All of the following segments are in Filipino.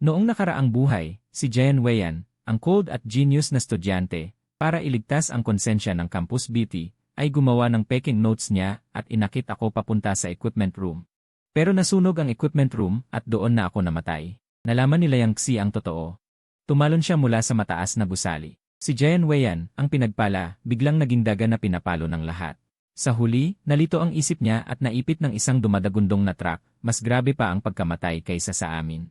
Noong nakaraang buhay, si Jian Weian, ang cold at genius na estudyante, para iligtas ang konsensya ng Campus Beauty, ay gumawa ng peking notes niya at inakit ako papunta sa equipment room. Pero nasunog ang equipment room at doon na ako namatay. Nalaman nila Yang Xi ang totoo. Tumalon siya mula sa mataas na gusali. Si Jian Weian, ang pinagpala, biglang naging daga na pinapalo ng lahat. Sa huli, nalito ang isip niya at naipit ng isang dumadagundong na truck, mas grabe pa ang pagkamatay kaysa sa amin.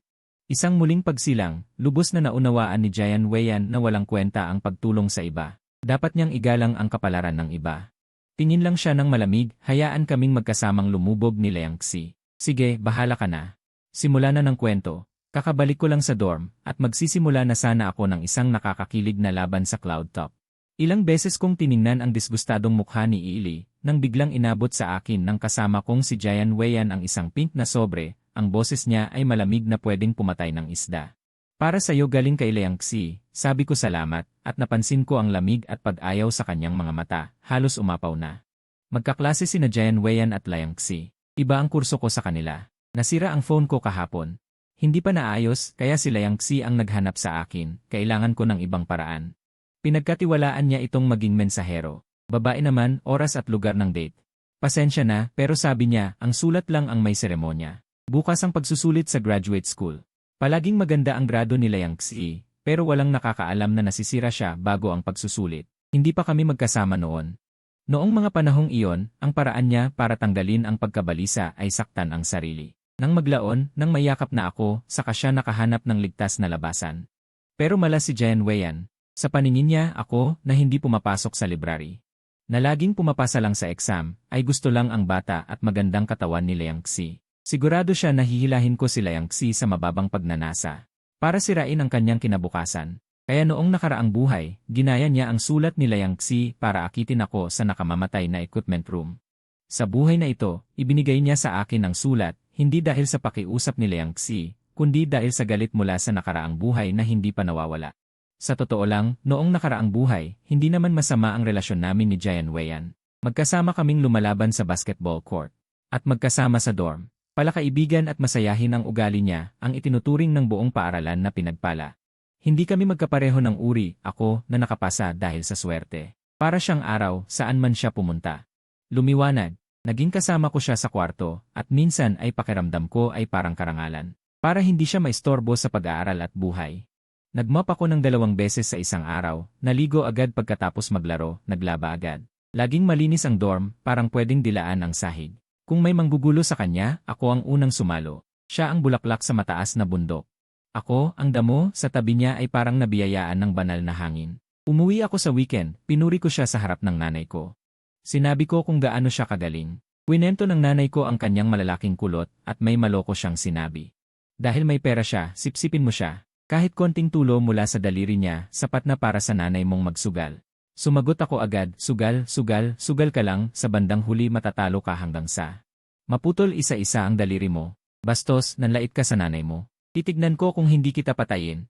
Isang muling pagsilang, lubos na naunawaan ni Jian Weian na walang kwenta ang pagtulong sa iba. Dapat niyang igalang ang kapalaran ng iba. Tingin lang siya ng malamig, hayaan kaming magkasamang lumubog ni Yang Xi. Sige, bahala ka na. Simula na ng kwento. Kakabalik ko lang sa dorm, at magsisimula na sana ako ng isang nakakakilig na laban sa cloud top. Ilang beses kong tiningnan ang disgustadong mukha ni Ili, nang biglang inabot sa akin ng kasama kong si Jian Weian ang isang pink na sobre, ang boses niya ay malamig na pwedeng pumatay ng isda. Para sa'yo galing kay Yang Xi, sabi ko salamat, at napansin ko ang lamig at pag-ayaw sa kanyang mga mata, halos umapaw na. Magkaklase sina Jian Weian at Yang Xi. Iba ang kurso ko sa kanila. Nasira ang phone ko kahapon. Hindi pa naayos, kaya si Yang Xi ang naghanap sa akin, kailangan ko ng ibang paraan. Pinagkatiwalaan niya itong maging mensahero. Babae naman, oras at lugar ng date. Pasensya na, pero sabi niya, ang sulat lang ang may seremonya. Bukas ang pagsusulit sa graduate school. Palaging maganda ang grado ni Yang Xi, pero walang nakakaalam na nasisira siya bago ang pagsusulit. Hindi pa kami magkasama noon. Noong mga panahong iyon, ang paraan niya para tanggalin ang pagkabalisa ay saktan ang sarili. Nang maglaon, nang mayakap na ako, saka siya nakahanap ng ligtas na labasan. Pero mala si Jian Weian. Sa paningin niya, ako, na hindi pumapasok sa library, na laging pumapasa lang sa exam, ay gusto lang ang bata at magandang katawan ni Yang Xi. Sigurado siya na hihilahin ko si Yang Xi sa mababang pagnanasa, para sirain ang kanyang kinabukasan. Kaya noong nakaraang buhay, ginaya niya ang sulat ni Yang Xi para akitin ako sa nakamamatay na equipment room. Sa buhay na ito, ibinigay niya sa akin ang sulat, hindi dahil sa pakiusap ni Yang Xi, kundi dahil sa galit mula sa nakaraang buhay na hindi pa nawawala. Sa totoo lang, noong nakaraang buhay, hindi naman masama ang relasyon namin ni Jian Weian. Magkasama kaming lumalaban sa basketball court. At magkasama sa dorm. Palakaibigan at masayahin ang ugali niya, ang itinuturing ng buong paaralan na pinagpala. Hindi kami magkapareho ng uri, ako na nakapasa dahil sa swerte. Para siyang araw, saan man siya pumunta. Lumiwanag. Naging kasama ko siya sa kwarto, at minsan ay pakiramdam ko ay parang karangalan. Para hindi siya maistorbo sa pag-aaral at buhay. Nagmop ako ng 2 beses sa isang araw, naligo agad pagkatapos maglaro, naglaba agad. Laging malinis ang dorm, parang pwedeng dilaan ang sahig. Kung may manggugulo sa kanya, ako ang unang sumalo. Siya ang bulaklak sa mataas na bundok. Ako, ang damo, sa tabi niya ay parang nabiyayaan ng banal na hangin. Umuwi ako sa weekend, pinuri ko siya sa harap ng nanay ko. Sinabi ko kung gaano siya kagaling. Kwinento ng nanay ko ang kanyang malalaking kulot at may maloko siyang sinabi. Dahil may pera siya, sipsipin mo siya. Kahit konting tulo mula sa daliri niya, sapat na para sa nanay mong magsugal. Sumagot ako agad, sugal, sugal, sugal ka lang, sa bandang huli matatalo ka hanggang sa maputol isa-isa ang daliri mo. Bastos, nanlait ka sa nanay mo. Titignan ko kung hindi kita patayin.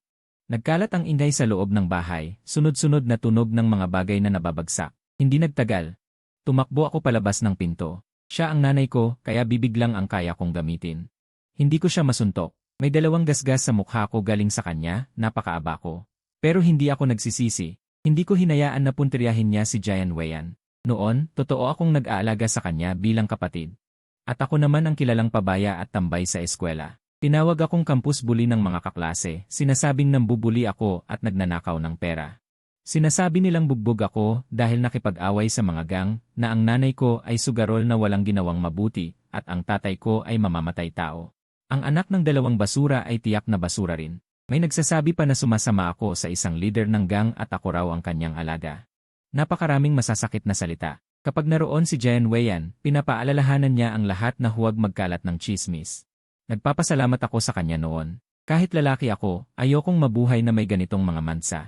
Nagkalat ang ingay sa loob ng bahay, sunod-sunod na tunog ng mga bagay na nababagsak. Hindi nagtagal. Tumakbo ako palabas ng pinto. Siya ang nanay ko, kaya bibig lang ang kaya kong gamitin. Hindi ko siya masuntok. May 2 gasgas sa mukha ko galing sa kanya, napakaaba ko. Pero hindi ako nagsisisi. Hindi ko hinayaan na puntiryahin niya si Jian Weian. Noon, totoo akong nag-aalaga sa kanya bilang kapatid. At ako naman ang kilalang pabaya at tambay sa eskwela. Tinawag akong campus bully ng mga kaklase, sinasabing nambubuli ako at nagnanakaw ng pera. Sinasabi nilang bugbog ako dahil nakipag-away sa mga gang, na ang nanay ko ay sugarol na walang ginawang mabuti, at ang tatay ko ay mamamatay tao. Ang anak ng 2 basura ay tiyak na basura rin. May nagsasabi pa na sumasama ako sa isang leader ng gang at ako raw ang kanyang alaga. Napakaraming masasakit na salita. Kapag naroon si Jian Weian, pinapaalalahanan niya ang lahat na huwag magkalat ng chismis. Nagpapasalamat ako sa kanya noon. Kahit lalaki ako, ayokong mabuhay na may ganitong mga mansa.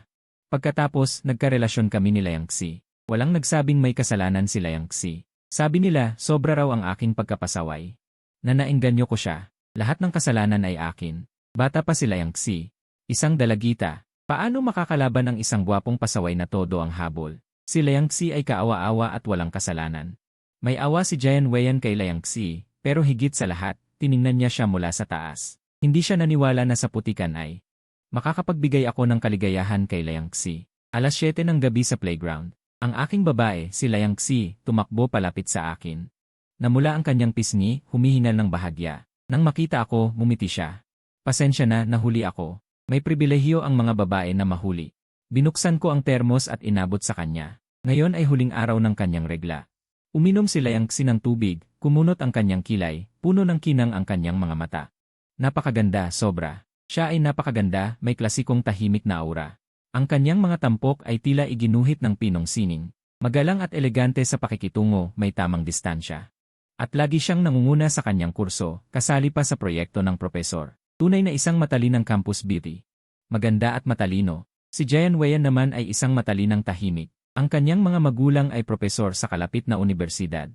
Pagkatapos, nagkarelasyon kami ni Yang Xi. Walang nagsabing may kasalanan si Yang Xi. Sabi nila, sobra raw ang aking pagkapasaway. Nanaengganyo ko siya. Lahat ng kasalanan ay akin. Bata pa si Yang Xi. Isang dalagita. Paano makakalaban ang isang gwapong pasaway na todo ang habol? Si Yang Xi ay kaawa-awa at walang kasalanan. May awa si Jian Weian kay Yang Xi, pero higit sa lahat, tiningnan niya siya mula sa taas. Hindi siya naniwala na sa putikan ay makakapagbigay ako ng kaligayahan kay Liangxi. Alas 7 ng gabi sa playground. Ang aking babae, si Liangxi, tumakbo palapit sa akin. Namula ang kanyang pisngi, humihingal ng bahagya. Nang makita ako, ngumiti siya. Pasensya na, nahuli ako. May pribilehiyo ang mga babae na mahuli. Binuksan ko ang termos at inabot sa kanya. Ngayon ay huling araw ng kanyang regla. Uminom si Liangxi ng tubig, kumunot ang kanyang kilay, puno ng kinang ang kanyang mga mata. Napakaganda, sobra. Siya ay napakaganda, may klasikong tahimik na aura. Ang kanyang mga tampok ay tila iginuhit ng pinong sining. Magalang at elegante sa pakikitungo, may tamang distansya. At lagi siyang nangunguna sa kanyang kurso, kasali pa sa proyekto ng propesor. Tunay na isang matalinang campus beauty. Maganda at matalino. Si Jian Weian naman ay isang matalinang tahimik. Ang kanyang mga magulang ay propesor sa kalapit na universidad.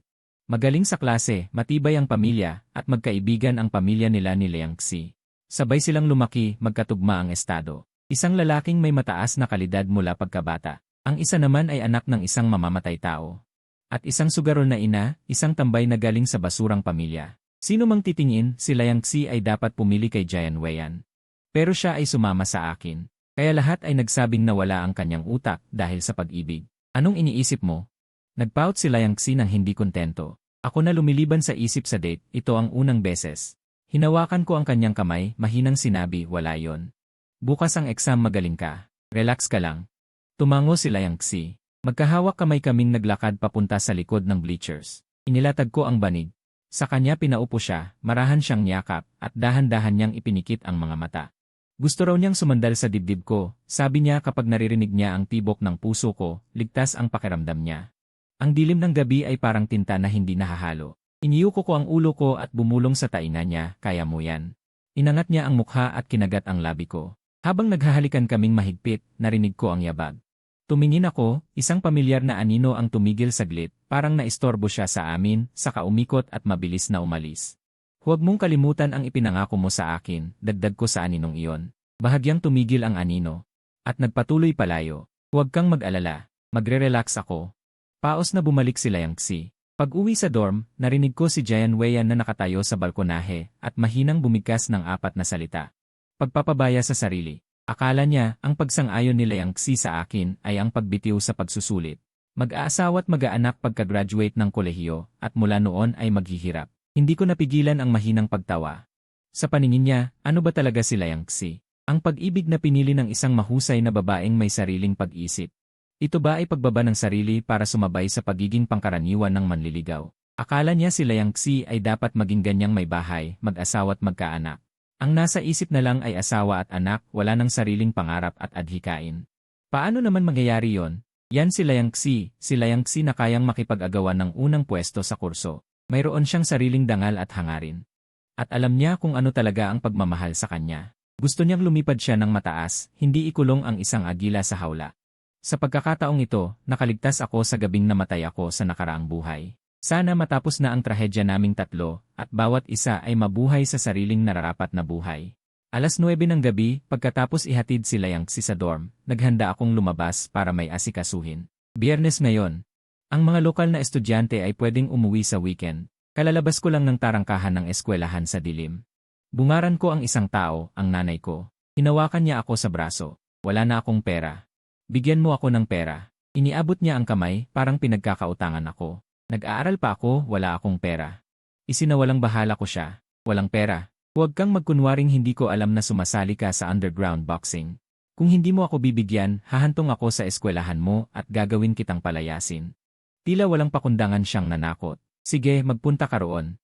Magaling sa klase, matibay ang pamilya, at magkaibigan ang pamilya nila ni Liangxi. Sabay silang lumaki, magkatugma ang estado. Isang lalaking may mataas na kalidad mula pagkabata. Ang isa naman ay anak ng isang mamamatay tao. At isang sugarol na ina, isang tambay na galing sa basurang pamilya. Sino mang titingin, si Liangxi ay dapat pumili kay Jian Weian. Pero siya ay sumama sa akin. Kaya lahat ay nagsabing nawala ang kanyang utak dahil sa pag-ibig. Anong iniisip mo? Nagpout si Liangxi nang hindi kontento. Ako na lumiliban sa isip sa date, ito ang unang beses. Hinawakan ko ang kanyang kamay, mahinang sinabi, wala yon. Bukas ang exam, magaling ka. Relax ka lang. Tumango si Liangxi. Magkahawak kamay kaming naglakad papunta sa likod ng bleachers. Inilatag ko ang banig. Sa kanya pinaupo siya, marahan siyang niyakap, at dahan-dahan niyang ipinikit ang mga mata. Gusto raw niyang sumandal sa dibdib ko, sabi niya kapag naririnig niya ang tibok ng puso ko, ligtas ang pakiramdam niya. Ang dilim ng gabi ay parang tinta na hindi nahahalo. Iniyuko ko ang ulo ko at bumulong sa tainga niya, kaya mo yan. Inangat niya ang mukha at kinagat ang labi ko. Habang naghahalikan kaming mahigpit, narinig ko ang yabag. Tumingin ako, isang pamilyar na anino ang tumigil saglit, parang naistorbo siya sa amin, saka umikot at mabilis na umalis. Huwag mong kalimutan ang ipinangako mo sa akin, dagdag ko sa aninong iyon. Bahagyang tumigil ang anino. At nagpatuloy palayo. Huwag kang mag-alala, magre-relax ako. Paos na bumalik si Liangxi. Pag-uwi sa dorm, narinig ko si Jian Weian na nakatayo sa balkonahe, at mahinang bumigkas ng 4 na salita. Pagpapabaya sa sarili. Akala niya, ang pagsang-ayon ni Liangxi sa akin ay ang pagbitiw sa pagsusulit. Mag-aasawa at mag-aanak pagka-graduate ng kolehiyo, at mula noon ay maghihirap. Hindi ko napigilan ang mahinang pagtawa. Sa paningin niya, ano ba talaga si Liangxi? Ang pag-ibig na pinili ng isang mahusay na babaeng may sariling pag-isip. Ito ba ay pagbaba ng sarili para sumabay sa pagiging pangkaraniwan ng manliligaw? Akala niya si Liangxi ay dapat maging ganyang may bahay, mag-asawa at magkaanak. Ang nasa isip na lang ay asawa at anak, wala ng sariling pangarap at adhikain. Paano naman mangyayari yon? Yan si Liangxi na kayang makipag-agawan ng unang pwesto sa kurso. Mayroon siyang sariling dangal at hangarin. At alam niya kung ano talaga ang pagmamahal sa kanya. Gusto niyang lumipad siya ng mataas, hindi ikulong ang isang agila sa hawla. Sa pagkakataong ito, nakaligtas ako sa gabing namatay ako sa nakaraang buhay. Sana matapos na ang trahedya naming tatlo, at bawat isa ay mabuhay sa sariling nararapat na buhay. Alas 9 ng gabi, pagkatapos ihatid si Liangxi sa dorm, naghanda akong lumabas para may asikasuhin. Biyernes ngayon. Ang mga lokal na estudyante ay pwedeng umuwi sa weekend. Kalalabas ko lang ng tarangkahan ng eskwelahan sa dilim. Bungaran ko ang isang tao, ang nanay ko. Hinawakan niya ako sa braso. Wala na akong pera. Bigyan mo ako ng pera. Iniabot niya ang kamay, parang pinagkakautangan ako. Nag-aaral pa ako, wala akong pera. Isinawalang bahala ko siya. Walang pera. Huwag kang magkunwaring hindi ko alam na sumasali ka sa underground boxing. Kung hindi mo ako bibigyan, hahantong ako sa eskwelahan mo at gagawin kitang palayasin. Tila walang pakundangan siyang nanakot. Sige, magpunta ka roon.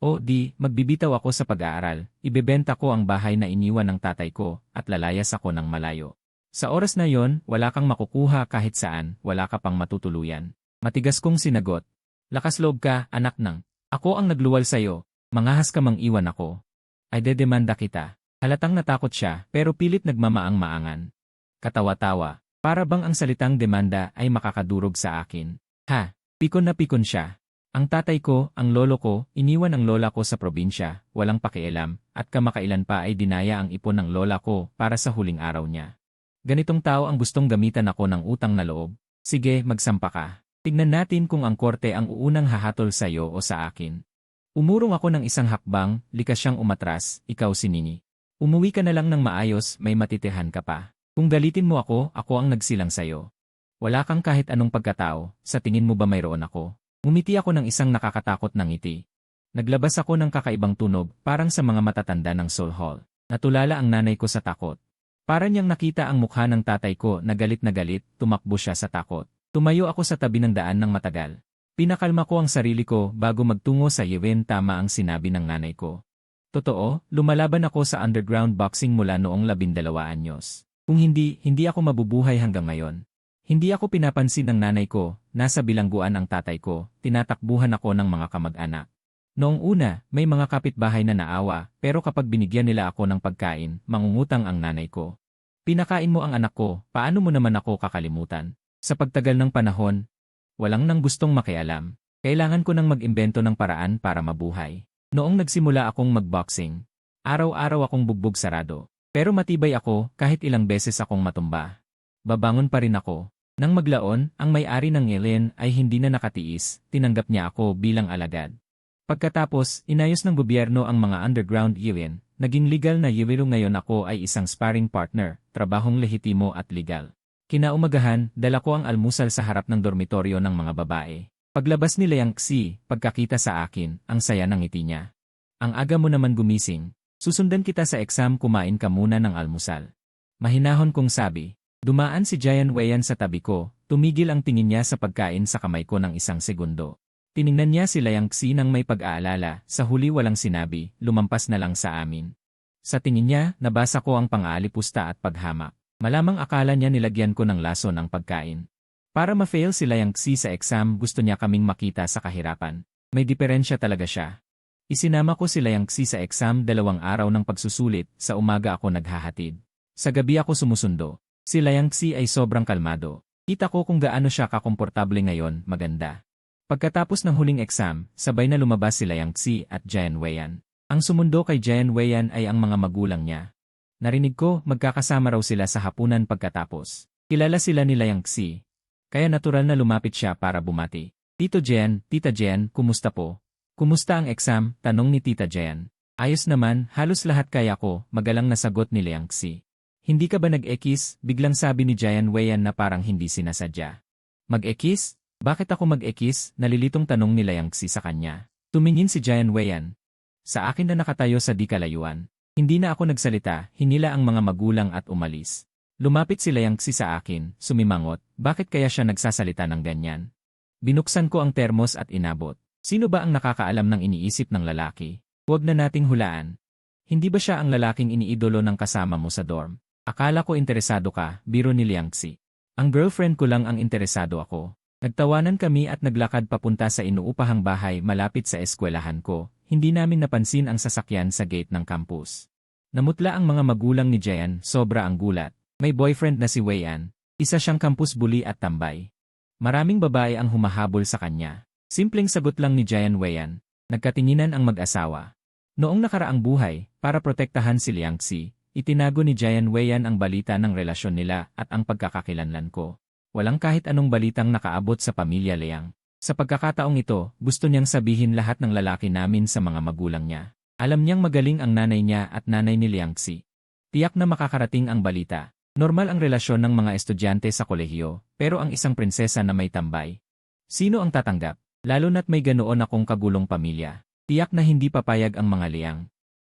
O di, magbibitaw ako sa pag-aaral, ibebenta ko ang bahay na iniwan ng tatay ko, at lalayas ako ng malayo. Sa oras na yon, wala kang makukuha kahit saan, wala ka pang matutuluyan. Matigas kong sinagot. Lakas loob ka, anak ng. Ako ang nagluwal sa'yo, mangahas ka mang iwan ako. Ay dedemanda kita. Halatang natakot siya, pero pilit nagmamaang-maangan. Katawa-tawa. Para bang ang salitang demanda ay makakadurog sa akin. Ha, pikon na pikon siya. Ang tatay ko, ang lolo ko, iniwan ang lola ko sa probinsya, walang pakialam, at kamakailan pa ay dinaya ang ipon ng lola ko para sa huling araw niya. Ganitong tao ang gustong gamitan ako ng utang na loob. Sige, magsampa ka. Tignan natin kung ang korte ang uunang hahatol sa iyo o sa akin. Umurong ako ng isang hakbang, likas siyang umatras, ikaw si Nini. Umuwi ka na lang ng maayos, may matitihan ka pa. Kung galitin mo ako ang nagsilang sayo. Wala kang kahit anong pagkatao, sa tingin mo ba mayroon ako? Ngumiti ako ng isang nakakatakot na ngiti. Naglabas ako ng kakaibang tunog, parang sa mga matatanda ng Soul Hall. Natulala ang nanay ko sa takot. Para niyang nakita ang mukha ng tatay ko na galit, tumakbo siya sa takot. Tumayo ako sa tabi ng daan ng matagal. Pinakalma ko ang sarili ko bago magtungo sa Yewin, tama ang sinabi ng nanay ko. Totoo, lumalaban ako sa underground boxing mula noong 12 anyos. Kung hindi ako mabubuhay hanggang ngayon. Hindi ako pinapansin ng nanay ko, nasa bilangguan ang tatay ko, tinatakbuhan ako ng mga kamag-anak. Noong una, may mga kapitbahay na naawa, pero kapag binigyan nila ako ng pagkain, mangungutang ang nanay ko. Pinakain mo ang anak ko, paano mo naman ako kakalimutan? Sa pagtagal ng panahon, walang nang gustong makialam. Kailangan ko nang mag-imbento ng paraan para mabuhay. Noong nagsimula akong magboxing, araw-araw akong bugbog sarado. Pero matibay ako kahit ilang beses akong matumba. Babangon pa rin ako. Nang maglaon, ang may-ari ng Yewin ay hindi na nakatiis, tinanggap niya ako bilang alagad. Pagkatapos, inayos ng gobyerno ang mga underground Yewin, naging legal na Yewin. Ngayon ako ay isang sparring partner, trabahong lehitimo at legal. Kinaumagahan, dala ko ang almusal sa harap ng dormitoryo ng mga babae. Paglabas ni Liang Xi, pagkakita sa akin, ang saya ng ngiti niya. Ang aga mo naman gumising. Susundan kita sa exam, kumain ka muna ng almusal. Mahinahon kong sabi. Dumaan si Jian Weiyan sa tabi ko, tumigil ang tingin niya sa pagkain sa kamay ko ng isang segundo. Tiningnan niya si Liang Xi nang may pag-aalala, sa huli walang sinabi, lumampas na lang sa amin. Sa tingin niya, nabasa ko ang pang-aalipusta at paghamak. Malamang akala niya nilagyan ko ng lason ang pagkain. Para ma-fail si Liang Xi sa exam, gusto niya kaming makita sa kahirapan. May diferensya talaga siya. Isinama ko si Liang Xi sa exam 2 araw ng pagsusulit, sa umaga ako naghahatid. Sa gabi ako sumusundo. Si Liang Xi ay sobrang kalmado. Kita ko kung gaano siya kakomportable ngayon, maganda. Pagkatapos ng huling exam, sabay na lumabas si Liang Xi at Jian Weiyan. Ang sumundo kay Jian Weiyan ay ang mga magulang niya. Narinig ko, magkakasama raw sila sa hapunan pagkatapos. Kilala sila ni Liang Xi. Kaya natural na lumapit siya para bumati. Tito Jian, Tita Jian, kumusta po? Kumusta ang exam? Tanong ni Tita Jian. Ayos naman, halos lahat kaya ko, magalang na sagot ni Liang Xi. Hindi ka ba nag-ekis? Biglang sabi ni Jian Weiyan na parang hindi sinasadya. Mag-ekis? Bakit ako mag-ekis? Nalilitong tanong ni Liang Xi sa kanya. Tumingin si Jian Weiyan. Sa akin na nakatayo sa di kalayuan. Hindi na ako nagsalita, hinila ang mga magulang at umalis. Lumapit si Liang Xi sa akin, sumimangot, bakit kaya siya nagsasalita ng ganyan? Binuksan ko ang termos at inabot. Sino ba ang nakakaalam ng iniisip ng lalaki? Huwag na nating hulaan. Hindi ba siya ang lalaking iniidolo ng kasama mo sa dorm? Akala ko interesado ka, biro ni Liang Xi. Ang girlfriend ko lang ang interesado ako. Nagtawanan kami at naglakad papunta sa inuupahang bahay malapit sa eskwelahan ko. Hindi namin napansin ang sasakyan sa gate ng campus. Namutla ang mga magulang ni Jian, sobra ang gulat. May boyfriend na si Weiyan. Isa siyang campus bully at tambay. Maraming babae ang humahabol sa kanya. Simpleng sagot lang ni Jian Weiyan. Nagkatinginan ang mag-asawa. Noong nakaraang buhay, para protektahan si Liang Xi, itinago ni Jian Weiyan ang balita ng relasyon nila at ang pagkakakilanlan ko. Walang kahit anong balitang nakaabot sa pamilya Liang. Sa pagkakataong ito, gusto niyang sabihin lahat ng lalaki namin sa mga magulang niya. Alam niyang magaling ang nanay niya at nanay ni Liang Xi. Tiyak na makakarating ang balita. Normal ang relasyon ng mga estudyante sa kolehiyo, pero ang isang prinsesa na may tambay. Sino ang tatanggap? Lalo na't may ganoon akong kagulong pamilya. Tiyak na hindi papayag ang mga Liang.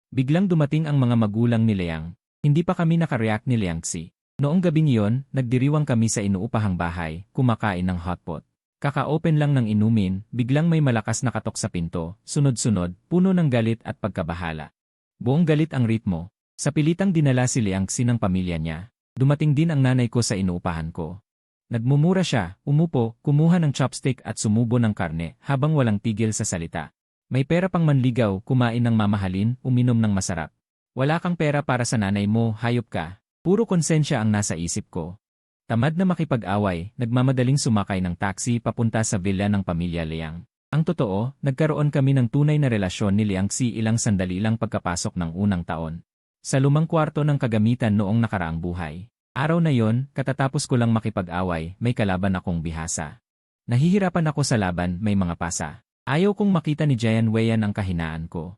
Biglang dumating ang mga magulang ni Liang. Hindi pa kami nakareact ni Liang Xi. Noong gabing iyon, nagdiriwang kami sa inuupahang bahay, kumakain ng hotpot. Kaka-open lang ng inumin, biglang may malakas na katok sa pinto, sunod-sunod, puno ng galit at pagkabahala. Buong galit ang ritmo. Sa pilitang dinala si Liang Xi ng pamilya niya. Dumating din ang nanay ko sa inuupahan ko. Nagmumura siya, umupo, kumuha ng chopstick at sumubo ng karne habang walang tigil sa salita. May pera pang manligaw, kumain ng mamahalin, uminom ng masarap. Wala kang pera para sa nanay mo, hayop ka. Puro konsensya ang nasa isip ko. Tamad na makipag-away, nagmamadaling sumakay ng taxi papunta sa villa ng pamilya Liang. Ang totoo, nagkaroon kami ng tunay na relasyon ni Liang Xi ilang sandali lang pagkapasok ng unang taon. Sa lumang kwarto ng kagamitan noong nakaraang buhay. Araw na yon, katatapos ko lang makipag-away, may kalaban akong bihasa. Nahihirapan ako sa laban, may mga pasa. Ayaw kong makita ni Jian Weiyan ang kahinaan ko.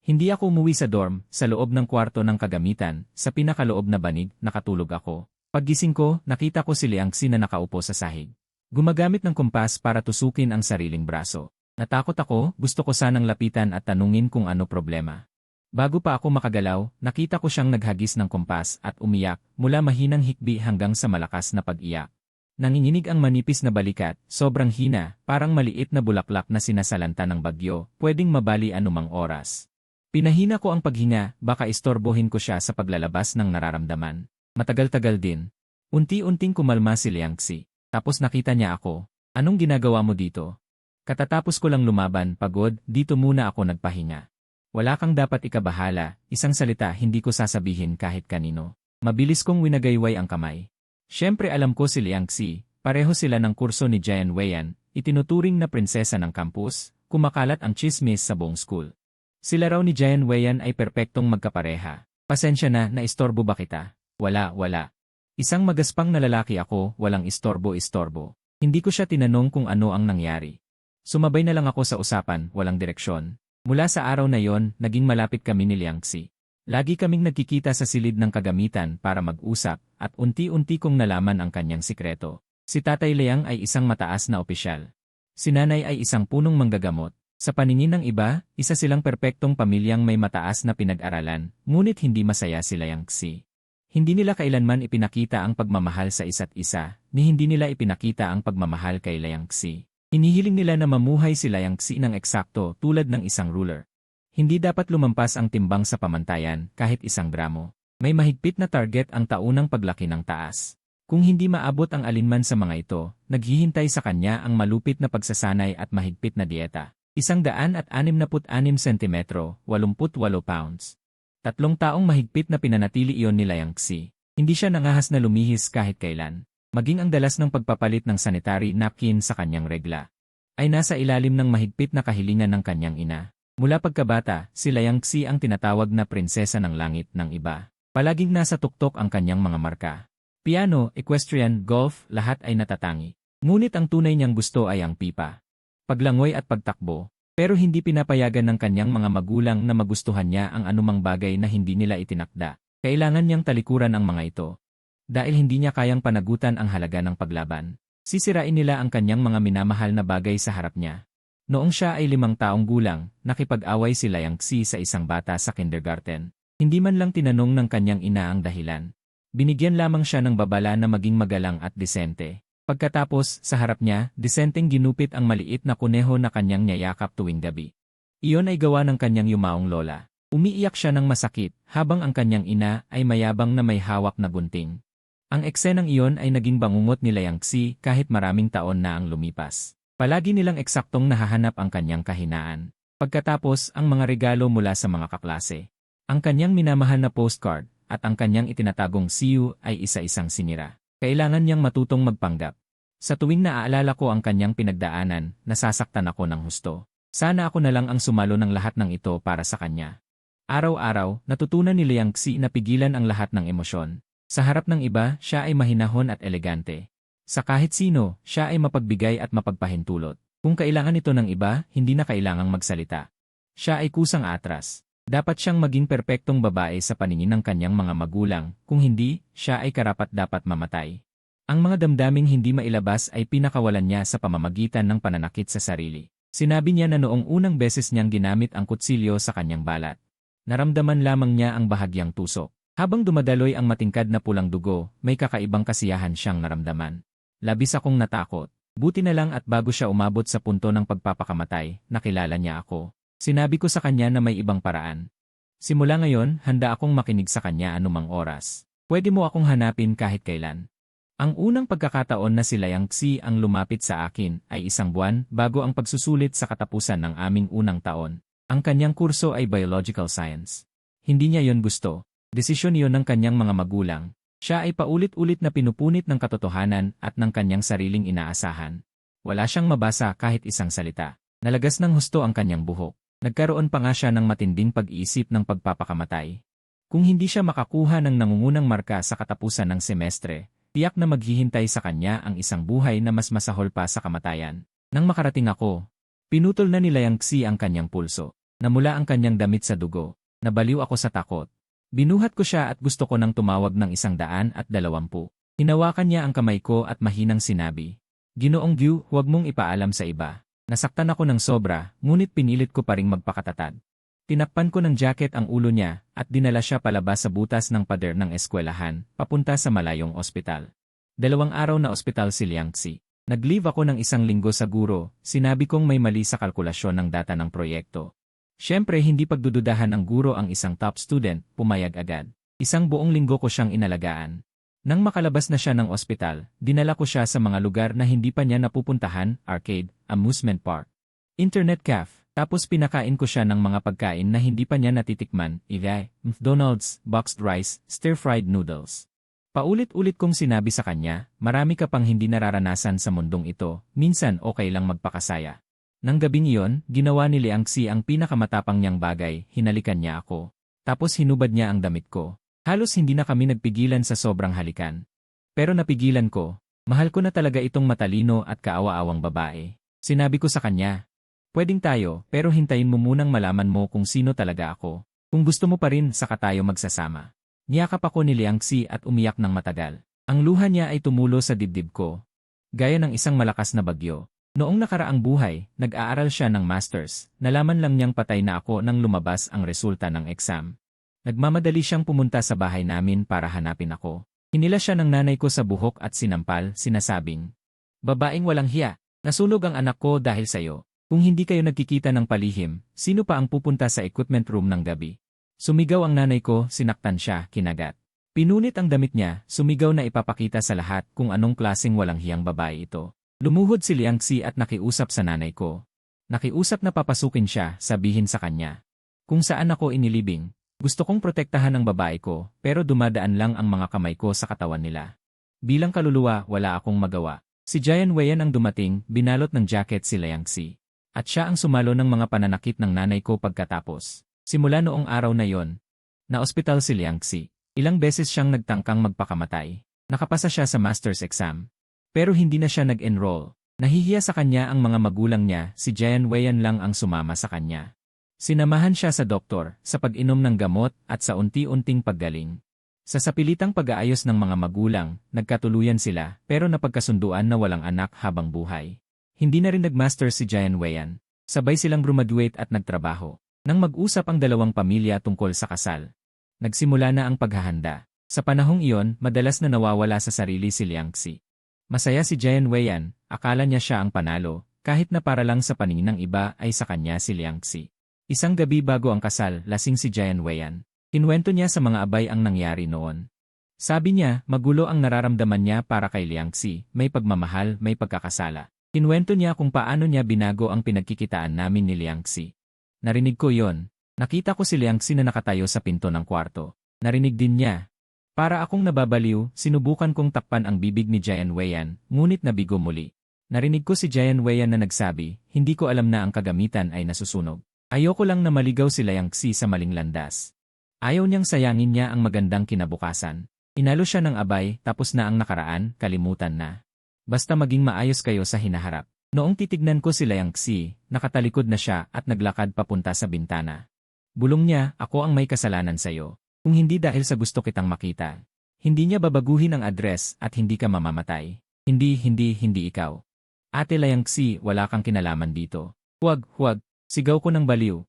Hindi ako umuwi sa dorm, sa loob ng kwarto ng kagamitan, sa pinakaloob na banig, nakatulog ako. Paggising ko, nakita ko si Liangxi na nakaupo sa sahig. Gumagamit ng kumpas para tusukin ang sariling braso. Natakot ako, gusto ko sanang lapitan at tanungin kung ano problema. Bago pa ako makagalaw, nakita ko siyang naghagis ng kumpas at umiyak, mula mahinang hikbi hanggang sa malakas na pag-iyak. Nanginginig ang manipis na balikat, sobrang hina, parang maliit na bulaklak na sinasalanta ng bagyo, pwedeng mabali anumang oras. Pinahina ko ang paghinga, baka istorbohin ko siya sa paglalabas ng nararamdaman. Matagal-tagal din. Unti-unting kumalma si Liangxi. Tapos nakita niya ako. Anong ginagawa mo dito? Katatapos ko lang lumaban, pagod, dito muna ako nagpahinga. Wala kang dapat ikabahala, isang salita hindi ko sasabihin kahit kanino. Mabilis kong winagayway ang kamay. Siyempre alam ko si Liangxi, pareho sila ng kurso ni Jian Weiyan, itinuturing na prinsesa ng campus, kumakalat ang chismis sa buong school. Sila raw ni Jian Weiyan ay perpektong magkapareha. Pasensya na, naistorbo ba kita? Wala. Isang magaspang na lalaki ako, walang istorbo. Hindi ko siya tinanong kung ano ang nangyari. Sumabay na lang ako sa usapan, walang direksyon. Mula sa araw na yon, naging malapit kami ni Liangxi. Lagi kaming nagkikita sa silid ng kagamitan para mag-usap, at unti-unti kong nalaman ang kanyang sikreto. Si Tatay Liang ay isang mataas na opisyal. Si Nanay ay isang punong manggagamot. Sa paningin ng iba, isa silang perpektong pamilyang may mataas na pinag-aralan, ngunit hindi masaya si Liangxi. Hindi nila kailanman ipinakita ang pagmamahal sa isa't isa, ni hindi nila ipinakita ang pagmamahal kay Liangxi. Hinihiling nila na mamuhay si Liangxi ng eksakto tulad ng isang ruler. Hindi dapat lumampas ang timbang sa pamantayan kahit 1 gramo. May mahigpit na target ang taunang paglaki ng taas. Kung hindi maabot ang alinman sa mga ito, naghihintay sa kanya ang malupit na pagsasanay at mahigpit na dieta. 166 sentimetro, 88 pounds. 3 taong mahigpit na pinanatili iyon ni Liangxi. Hindi siya nangahas na lumihis kahit kailan. Maging ang dalas ng pagpapalit ng sanitary napkin sa kanyang regla ay nasa ilalim ng mahigpit na kahilingan ng kanyang ina. Mula pagkabata, si Liangxi ang tinatawag na prinsesa ng langit ng iba. Palaging nasa tuktok ang kanyang mga marka. Piano, equestrian, golf, lahat ay natatangi. Ngunit ang tunay niyang gusto ay ang pipa. Paglangoy at pagtakbo, pero hindi pinapayagan ng kanyang mga magulang na magustuhan niya ang anumang bagay na hindi nila itinakda. Kailangan niyang talikuran ang mga ito. Dahil hindi niya kayang panagutan ang halaga ng paglaban. Sisirain nila ang kanyang mga minamahal na bagay sa harap niya. Noong siya ay 5 taong gulang, nakipag-away si Liangxi sa isang bata sa kindergarten. Hindi man lang tinanong ng kanyang ina ang dahilan. Binigyan lamang siya ng babala na maging magalang at disente. Pagkatapos, sa harap niya, disenteng ginupit ang maliit na kuneho na kanyang niyayakap tuwing gabi. Iyon ay gawa ng kanyang yumaong lola. Umiiyak siya ng masakit, habang ang kanyang ina ay mayabang na may hawak na gunting. Ang eksenang iyon ay naging bangungot ni Liangxi kahit maraming taon na ang lumipas. Palagi nilang eksaktong nahahanap ang kanyang kahinaan. Pagkatapos, ang mga regalo mula sa mga kaklase. Ang kanyang minamahal na postcard, at ang kanyang itinatagong see you ay isa-isang sinira. Kailangan niyang matutong magpanggap. Sa tuwing naaalala ko ang kanyang pinagdaanan, nasasaktan ako ng husto. Sana ako na lang ang sumalo ng lahat ng ito para sa kanya. Araw-araw, natutunan ni Liangxi na pigilan ang lahat ng emosyon. Sa harap ng iba, siya ay mahinahon at elegante. Sa kahit sino, siya ay mapagbigay at mapagpahintulot. Kung kailangan ito ng iba, hindi na kailangang magsalita. Siya ay kusang atras. Dapat siyang maging perpektong babae sa paningin ng kanyang mga magulang, kung hindi, siya ay karapat-dapat mamatay. Ang mga damdaming hindi mailabas ay pinakawalan niya sa pamamagitan ng pananakit sa sarili. Sinabi niya na noong unang beses niyang ginamit ang kutsilyo sa kanyang balat. Naramdaman lamang niya ang bahagyang tusok. Habang dumadaloy ang matingkad na pulang dugo, may kakaibang kasiyahan siyang naramdaman. Labis akong natakot. Buti na lang at bago siya umabot sa punto ng pagpapakamatay, nakilala niya ako. Sinabi ko sa kanya na may ibang paraan. Simula ngayon, handa akong makinig sa kanya anumang oras. Pwede mo akong hanapin kahit kailan. Ang unang pagkakataon na si Liangxi ang lumapit sa akin ay 1 buwan bago ang pagsusulit sa katapusan ng aming unang taon. Ang kanyang kurso ay biological science. Hindi niya yon gusto. Desisyon yon ng kanyang mga magulang. Siya ay paulit-ulit na pinupunit ng katotohanan at ng kanyang sariling inaasahan. Wala siyang mabasa kahit isang salita. Nalagas ng husto ang kanyang buhok. Nagkaroon pa nga siya ng matinding pag-iisip ng pagpapakamatay. Kung hindi siya makakuha ng nangungunang marka sa katapusan ng semestre, tiyak na maghihintay sa kanya ang isang buhay na mas masahol pa sa kamatayan. Nang makarating ako, pinutol na ni Liangxi ang kanyang pulso. Namula ang kanyang damit sa dugo. Nabaliw ako sa takot. Binuhat ko siya at gusto ko nang tumawag ng 120. Hinawakan niya ang kamay ko at mahinang sinabi, "Ginoong Gyu, huwag mong ipaalam sa iba." Nasaktan ako ng sobra, ngunit pinilit ko pa ring magpakatatag. Tinakpan ko ng jacket ang ulo niya at dinala siya palabas sa butas ng pader ng eskwelahan, papunta sa malayong ospital. 2 araw na ospital si Liangxi. Nag-leave ako ng 1 linggo sa guro, sinabi kong may mali sa kalkulasyon ng data ng proyekto. Siyempre hindi pagdududahan ang guro ang isang top student, pumayag agad. 1 buong linggo ko siyang inalagaan. Nang makalabas na siya ng ospital, dinala ko siya sa mga lugar na hindi pa niya napupuntahan, arcade, amusement park, internet cafe. Tapos pinakain ko siya ng mga pagkain na hindi pa niya natitikman, McDonald's, boxed rice, stir-fried noodles. Paulit-ulit kong sinabi sa kanya, marami ka pang hindi nararanasan sa mundong ito, minsan okay lang magpakasaya. Nang gabing iyon, ginawa ni Liangxi ang pinakamatapang niyang bagay, hinalikan niya ako. Tapos hinubad niya ang damit ko. Halos hindi na kami nagpigilan sa sobrang halikan. Pero napigilan ko, mahal ko na talaga itong matalino at kaawa-awang babae. Sinabi ko sa kanya, "Pwedeng tayo, pero hintayin mo munang malaman mo kung sino talaga ako. Kung gusto mo pa rin, saka tayo magsasama." Niyakap ako ni Liangxi at umiyak ng matagal. Ang luha niya ay tumulo sa dibdib ko. Gaya ng isang malakas na bagyo. Noong nakaraang buhay, nag-aaral siya ng masters. Nalaman lang niyang patay na ako nang lumabas ang resulta ng exam. Nagmamadali siyang pumunta sa bahay namin para hanapin ako. Hinila siya ng nanay ko sa buhok at sinampal, sinasabing, "Babaeng walang hiya, nasunog ang anak ko dahil sa'yo. Kung hindi kayo nagkikita ng palihim, sino pa ang pupunta sa equipment room ng gabi?" Sumigaw ang nanay ko, sinaktan siya, kinagat. Pinunit ang damit niya, sumigaw na ipapakita sa lahat kung anong klaseng walang hiyang babae ito. Lumuhod si Liangxi at nakiusap sa nanay ko. Nakiusap na papasukin siya, sabihin sa kanya kung saan ako inilibing. Gusto kong protektahan ang babae ko, pero dumadaan lang ang mga kamay ko sa katawan nila. Bilang kaluluwa, wala akong magawa. Si Jian Weiyan ang dumating, binalot ng jacket si Liangxi. At siya ang sumalo ng mga pananakit ng nanay ko pagkatapos. Simula noong araw na yon, na-ospital si Liangxi. Ilang beses siyang nagtangkang magpakamatay. Nakapasa siya sa master's exam. Pero hindi na siya nag-enroll. Nahihiya sa kanya ang mga magulang niya, si Jian Weiyan lang ang sumama sa kanya. Sinamahan siya sa doktor, sa pag-inom ng gamot at sa unti-unting paggaling. Sa sapilitang pag-aayos ng mga magulang, nagkatuluyan sila pero napagkasunduan na walang anak habang buhay. Hindi na rin nag-master si Jian Weiyan. Sabay silang graduate at nagtrabaho. Nang mag-usap ang 2 pamilya tungkol sa kasal, nagsimula na ang paghahanda. Sa panahong iyon, madalas na nawawala sa sarili si Liangxi. Masaya si Jian Weiyan, akala niya siya ang panalo, kahit na para lang sa paningin ng iba ay sa kanya si Liangxi. Isang gabi bago ang kasal, lasing si Jian Weiyan. Kinuwento niya sa mga abay ang nangyari noon. Sabi niya, magulo ang nararamdaman niya para kay Liangxi, may pagmamahal, may pagkakasala. Kinuwento niya kung paano niya binago ang pinagkikitaan namin ni Liangxi. Narinig ko yon. Nakita ko si Liangxi na nakatayo sa pinto ng kwarto. Narinig din niya. Para akong nababaliw, sinubukan kong takpan ang bibig ni Jian Weiyan, ngunit nabigo muli. Narinig ko si Jian Weiyan na nagsabi, hindi ko alam na ang kagamitan ay nasusunog. Ayoko lang na maligaw si Liangxi sa maling landas. Ayaw niyang sayangin niya ang magandang kinabukasan. Inalo siya ng abay, tapos na ang nakaraan, kalimutan na. Basta maging maayos kayo sa hinaharap. Noong titignan ko si Liangxi, nakatalikod na siya at naglakad papunta sa bintana. Bulong niya, ako ang may kasalanan sa'yo. Kung hindi dahil sa gusto kitang makita. Hindi niya babaguhin ang address at hindi ka mamamatay. Hindi ikaw. Ate Liangxi, wala kang kinalaman dito. Huwag, sigaw ko ng baliw.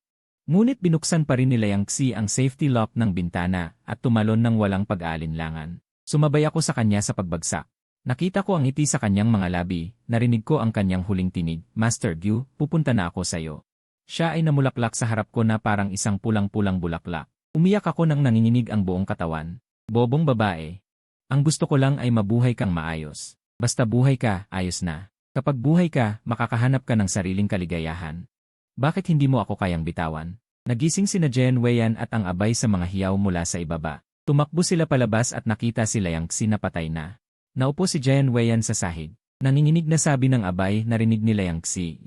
Ngunit binuksan pa rin ni Liangxi ang safety lock ng bintana at tumalon ng walang pag-aalinlangan. Sumabay ako sa kanya sa pagbagsak. Nakita ko ang ngiti sa kanyang mga labi, narinig ko ang kanyang huling tinig, Master Gyu, pupunta na ako sa'yo. Siya ay namulaklak sa harap ko na parang isang pulang-pulang bulaklak. Umiyak ako nang nanginginig ang buong katawan. Bobong babae. Ang gusto ko lang ay mabuhay kang maayos. Basta buhay ka, ayos na. Kapag buhay ka, makakahanap ka ng sariling kaligayahan. Bakit hindi mo ako kayang bitawan? Nagising sina Jian Weiyan at ang abay sa mga hiyaw mula sa ibaba. Tumakbo sila palabas at nakita si Liangxi na patay na. Naupo si Jian Weiyan sa sahig. Nanginginig na sabi ng abay, narinig ni Liangxi.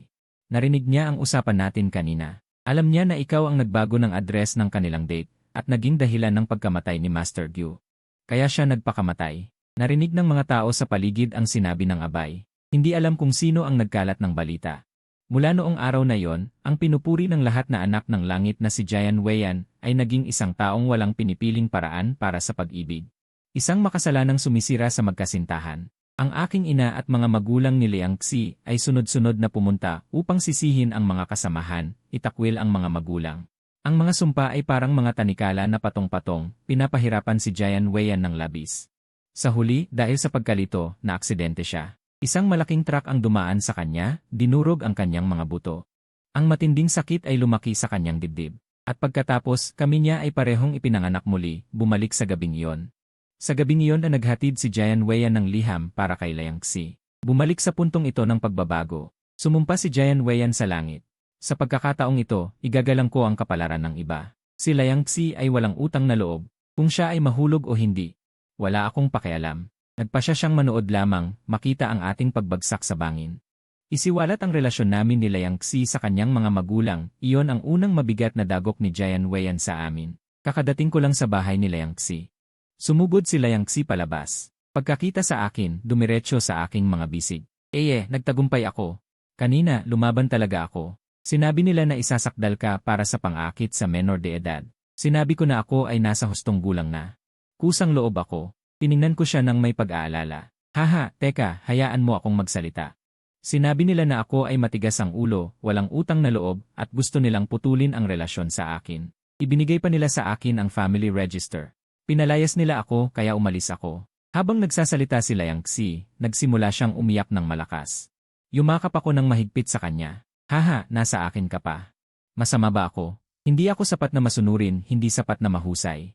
Narinig niya ang usapan natin kanina. Alam niya na ikaw ang nagbago ng address ng kanilang date at naging dahilan ng pagkamatay ni Master Gyu. Kaya siya nagpakamatay. Narinig ng mga tao sa paligid ang sinabi ng abay. Hindi alam kung sino ang nagkalat ng balita. Mula noong araw na yon, ang pinupuri ng lahat na anak ng langit na si Jian Weiyan ay naging isang taong walang pinipiling paraan para sa pag-ibig. Isang makasalanang sumisira sa magkasintahan. Ang aking ina at mga magulang ni Liang Xi ay sunod-sunod na pumunta upang sisihin ang mga kasamahan, itakwil ang mga magulang. Ang mga sumpa ay parang mga tanikala na patong-patong, pinapahirapan si Jian Weiyan ng labis. Sa huli, dahil sa pagkalito, naaksidente siya. Isang malaking truck ang dumaan sa kanya, dinurog ang kanyang mga buto. Ang matinding sakit ay lumaki sa kanyang dibdib. At pagkatapos, kami niya ay parehong ipinanganak muli, bumalik sa gabing iyon. Sa gabing iyon na naghatid si Jian Weiyan ng liham para kay Liang Xi. Bumalik sa puntong ito ng pagbabago. Sumumpa si Jian Weiyan sa langit. Sa pagkakataong ito, igagalang ko ang kapalaran ng iba. Si Liang Xi ay walang utang na loob. Kung siya ay mahulog o hindi, wala akong pakialam. Nagpasya siyang manood lamang, makita ang ating pagbagsak sa bangin. Isiwalat ang relasyon namin ni Liang Xi sa kanyang mga magulang, iyon ang unang mabigat na dagok ni Jian Weiyan sa amin. Kakadating ko lang sa bahay ni Liang Xi. Sumugod si Liang Xi palabas. Pagkakita sa akin, dumiretso sa aking mga bisig. Nagtagumpay ako. Kanina, lumaban talaga ako. Sinabi nila na isasakdal ka para sa pang-akit sa menor de edad. Sinabi ko na ako ay nasa hustong gulang na. Kusang loob ako. Tiningnan ko siya ng may pag-aalala. Haha, teka, hayaan mo akong magsalita. Sinabi nila na ako ay matigas ang ulo, walang utang na loob, at gusto nilang putulin ang relasyon sa akin. Ibinigay pa nila sa akin ang family register. Pinalayas nila ako kaya umalis ako. Habang nagsasalita si Liang Xi, nagsimula siyang umiyak ng malakas. Yumakap ako ng mahigpit sa kanya. Haha, nasa akin ka pa. Masama ba ako? Hindi ako sapat na masunurin, hindi sapat na mahusay.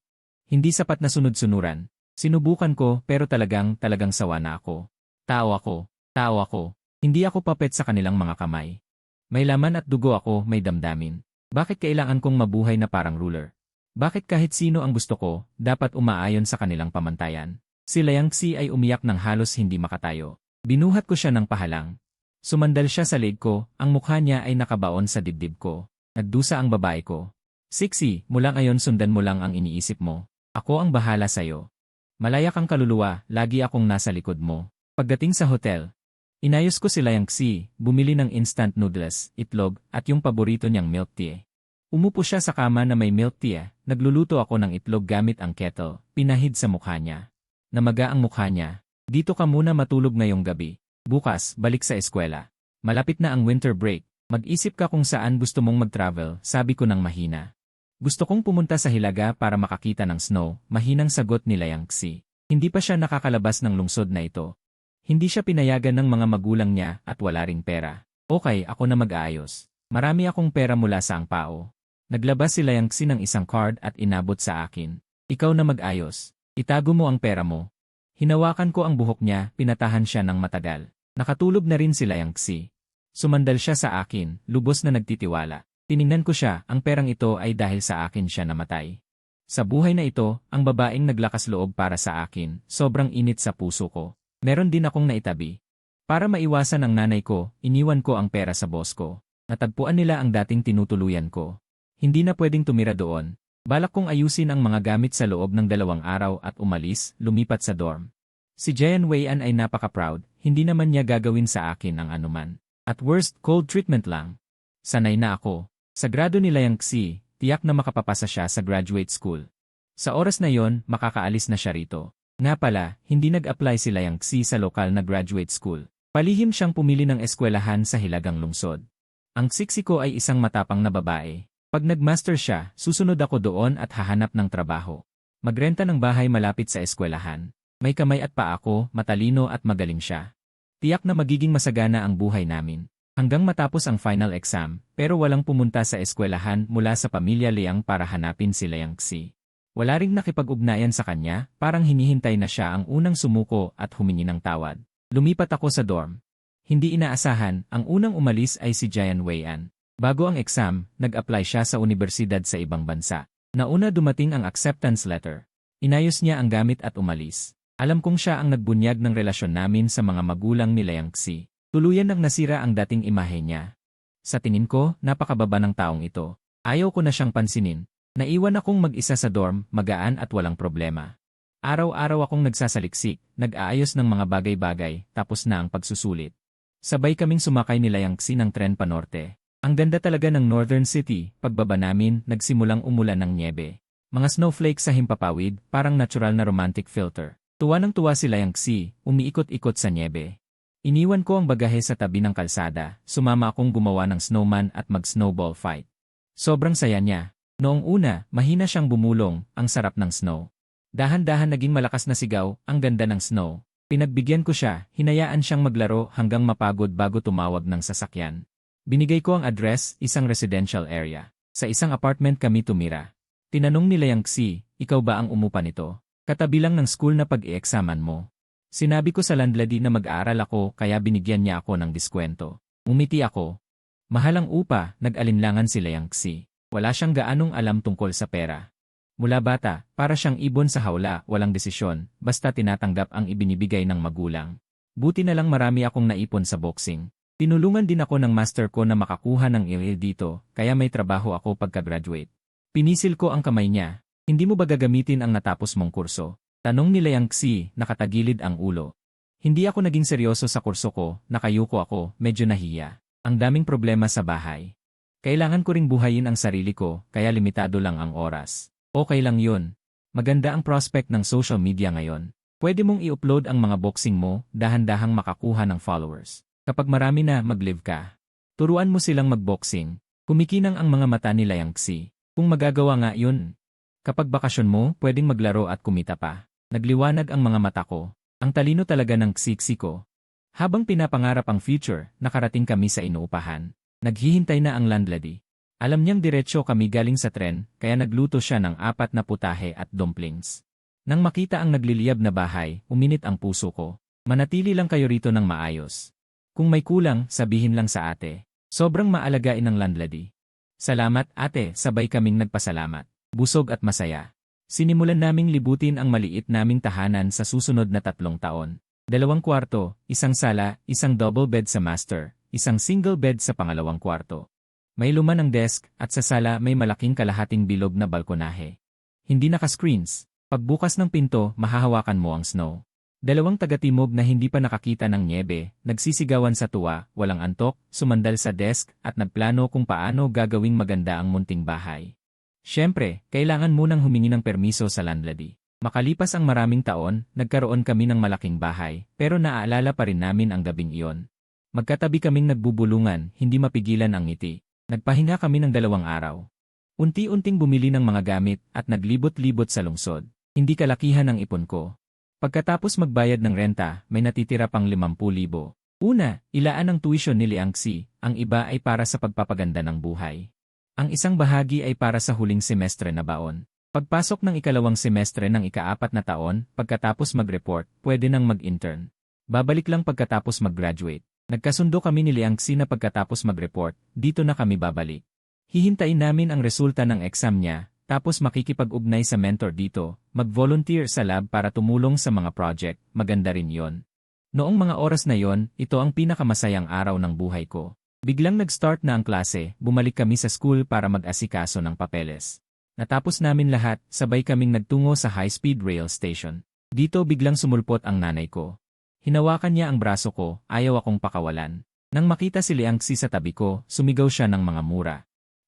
Hindi sapat na sunod-sunuran. Sinubukan ko pero talagang sawa na ako. Tao ako. Hindi ako papet sa kanilang mga kamay. May laman at dugo ako, may damdamin. Bakit kailangan kong mabuhay na parang ruler? Bakit kahit sino ang gusto ko, dapat umaayon sa kanilang pamantayan? Si Liang Xi ay umiyak ng halos hindi makatayo. Binuhat ko siya ng pahalang. Sumandal siya sa leg ko, ang mukha niya ay nakabaon sa dibdib ko. Nagdusa ang babae ko. Sixi, mula ngayon sundan mo lang ang iniisip mo. Ako ang bahala sa'yo. Malaya kang kaluluwa, lagi akong nasa likod mo. Pagdating sa hotel, inayos ko si Liang Xi, bumili ng instant noodles, itlog, at yung paborito niyang milk tea. Umupo siya sa kama na may milk tea, nagluluto ako ng itlog gamit ang kettle, pinahid sa mukha niya. Namaga ang mukha niya. Dito ka muna matulog ngayong gabi. Bukas, balik sa eskwela. Malapit na ang winter break. Mag-isip ka kung saan gusto mong mag-travel, sabi ko ng mahina. Gusto kong pumunta sa Hilaga para makakita ng snow, mahinang sagot ni Liang Xi. Hindi pa siya nakakalabas ng lungsod na ito. Hindi siya pinayagan ng mga magulang niya at wala ring pera. Okay, ako na mag-aayos. Marami akong pera mula sa angpao. Naglabas si Liang Xi ng isang card at inabot sa akin. Ikaw na mag-ayos. Itago mo ang pera mo. Hinawakan ko ang buhok niya, pinatahan siya ng matagal. Nakatulog na rin si Liang Xi. Sumandal siya sa akin, lubos na nagtitiwala. Tiningnan ko siya, ang perang ito ay dahil sa akin siya namatay. Sa buhay na ito, ang babaeng naglakas loob para sa akin, sobrang init sa puso ko. Meron din akong naitabi. Para maiwasan ang nanay ko, iniwan ko ang pera sa boss ko. Natagpuan nila ang dating tinutuluyan ko. Hindi na pwedeng tumira doon. Balak kong ayusin ang mga gamit sa loob ng 2 araw at umalis, lumipat sa dorm. Si Jian Weiyan ay napaka-proud, hindi naman niya gagawin sa akin ang anuman. At worst, cold treatment lang. Sanay na ako. Sa grado ni Liang Xi, tiyak na makapapasa siya sa graduate school. Sa oras na yon, makakaalis na siya rito. Nga pala, hindi nag-apply si Liang Xi sa lokal na graduate school. Palihim siyang pumili ng eskwelahan sa Hilagang Lungsod. Ang siksi ko ay isang matapang na babae. Pag nag-master siya, susunod ako doon at hahanap ng trabaho. Magrenta ng bahay malapit sa eskwelahan. May kamay at paa ako, matalino at magaling siya. Tiyak na magiging masagana ang buhay namin. Hanggang matapos ang final exam, pero walang pumunta sa eskwelahan mula sa pamilya Liang para hanapin si Liang Xi. Wala ring nakipag-ugnayan sa kanya, parang hinihintay na siya ang unang sumuko at humingi ng tawad. Lumipat ako sa dorm. Hindi inaasahan, ang unang umalis ay si Jian Weiyan. Bago ang exam, nag-apply siya sa universidad sa ibang bansa. Nauna dumating ang acceptance letter. Inayos niya ang gamit at umalis. Alam kong siya ang nagbunyag ng relasyon namin sa mga magulang ni Liang Xi. Tuluyan nang nasira ang dating imahe niya. Sa tingin ko, napakababa ng taong ito. Ayaw ko na siyang pansinin. Naiwan akong mag-isa sa dorm, magaan at walang problema. Araw-araw akong nagsasaliksik, nag-aayos ng mga bagay-bagay, tapos na ang pagsusulit. Sabay kaming sumakay ni Liangxi ng tren panorte. Ang ganda talaga ng Northern City, pagbaba namin, nagsimulang umulan ng nyebe. Mga snowflakes sa himpapawid, parang natural na romantic filter. Tuwa ng tuwa si Liangxi, umiikot-ikot sa nyebe. Iniwan ko ang bagahe sa tabi ng kalsada, sumama akong gumawa ng snowman at mag-snowball fight. Sobrang saya niya. Noong una, mahina siyang bumulong, ang sarap ng snow. Dahan-dahan naging malakas na sigaw, ang ganda ng snow. Pinagbigyan ko siya, hinayaan siyang maglaro hanggang mapagod bago tumawag ng sasakyan. Binigay ko ang address, isang residential area. Sa isang apartment kami tumira. Tinanong ni Liangxi, ikaw ba ang umupa nito? Katabi lang ng school na pag-i-examan mo. Sinabi ko sa landlady na mag-aaral ako kaya binigyan niya ako ng diskwento. Umiti ako. Mahalang upa, nag-alinlangan si Liangxi. Wala siyang gaanong alam tungkol sa pera. Mula bata, para siyang ibon sa hawla, walang desisyon, basta tinatanggap ang ibinibigay ng magulang. Buti na lang marami akong naipon sa boxing. Tinulungan din ako ng master ko na makakuha ng LL dito, kaya may trabaho ako pagka-graduate. Pinisil ko ang kamay niya. Hindi mo ba gagamitin ang natapos mong kurso? Tanong ni Liangxi, nakatagilid ang ulo. Hindi ako naging seryoso sa kurso ko, nakayuko ako, medyo nahiya. Ang daming problema sa bahay. Kailangan ko ring buhayin ang sarili ko, kaya limitado lang ang oras. Okay lang yun. Maganda ang prospect ng social media ngayon. Pwede mong i-upload ang mga boxing mo, dahan-dahang makakuha ng followers. Kapag marami na, mag-live ka. Turuan mo silang mag-boxing. Kumikinang ang mga mata ni Liangxi. Kung magagawa nga yun. Kapag bakasyon mo, pwedeng maglaro at kumita pa. Nagliwanag ang mga mata ko. Ang talino talaga ng ksiksi ko. Habang pinapangarap ang future, nakarating kami sa inuupahan. Naghihintay na ang landlady. Alam niyang diretsyo kami galing sa tren, kaya nagluto siya ng 4 na putahe at dumplings. Nang makita ang nagliliyab na bahay, uminit ang puso ko. Manatili lang kayo rito ng maayos. Kung may kulang, sabihin lang sa ate. Sobrang maalagain ng landlady. Salamat ate, sabay kaming nagpasalamat. Busog at masaya. Sinimulan naming libutin ang maliit naming tahanan sa susunod na 3 taon. 2 kwarto, 1 sala, 1 double bed sa master, 1 single bed sa pangalawang kwarto. May luma ng desk at sa sala may malaking kalahating bilog na balkonahe. Hindi naka-screens. Pagbukas ng pinto, mahahawakan mo ang snow. 2 taga-timog na hindi pa nakakita ng nyebe, nagsisigawan sa tuwa, walang antok, sumandal sa desk at nagplano kung paano gagawing maganda ang munting bahay. Siyempre, kailangan munang humingi ng permiso sa landlady. Makalipas ang maraming taon, nagkaroon kami ng malaking bahay, pero naaalala pa rin namin ang gabing iyon. Magkatabi kaming nagbubulungan, hindi mapigilan ang ngiti. Nagpahinga kami ng 2 araw. Unti-unting bumili ng mga gamit at naglibot-libot sa lungsod. Hindi kalakihan ang ipon ko. Pagkatapos magbayad ng renta, may natitira pang 50,000. Una, ilaan ang tuition ni Liangxi, ang iba ay para sa pagpapaganda ng buhay. Ang isang bahagi ay para sa huling semestre na baon. Pagpasok ng ikalawang semestre ng ika-4 na taon, pagkatapos mag-report, pwede nang mag-intern. Babalik lang pagkatapos mag-graduate. Nagkasundo kami ni Liangxi na pagkatapos mag-report, dito na kami babalik. Hihintayin namin ang resulta ng exam niya, tapos makikipag-ugnay sa mentor dito, mag-volunteer sa lab para tumulong sa mga project, maganda rin yon. Noong mga oras na yon, ito ang pinakamasayang araw ng buhay ko. Biglang nag-start na ang klase, bumalik kami sa school para mag-asikaso ng papeles. Natapos namin lahat, sabay kaming nagtungo sa high-speed rail station. Dito biglang sumulpot ang nanay ko. Hinawakan niya ang braso ko, ayaw akong pakawalan. Nang makita si Liangxi sa tabi ko, sumigaw siya ng mga mura.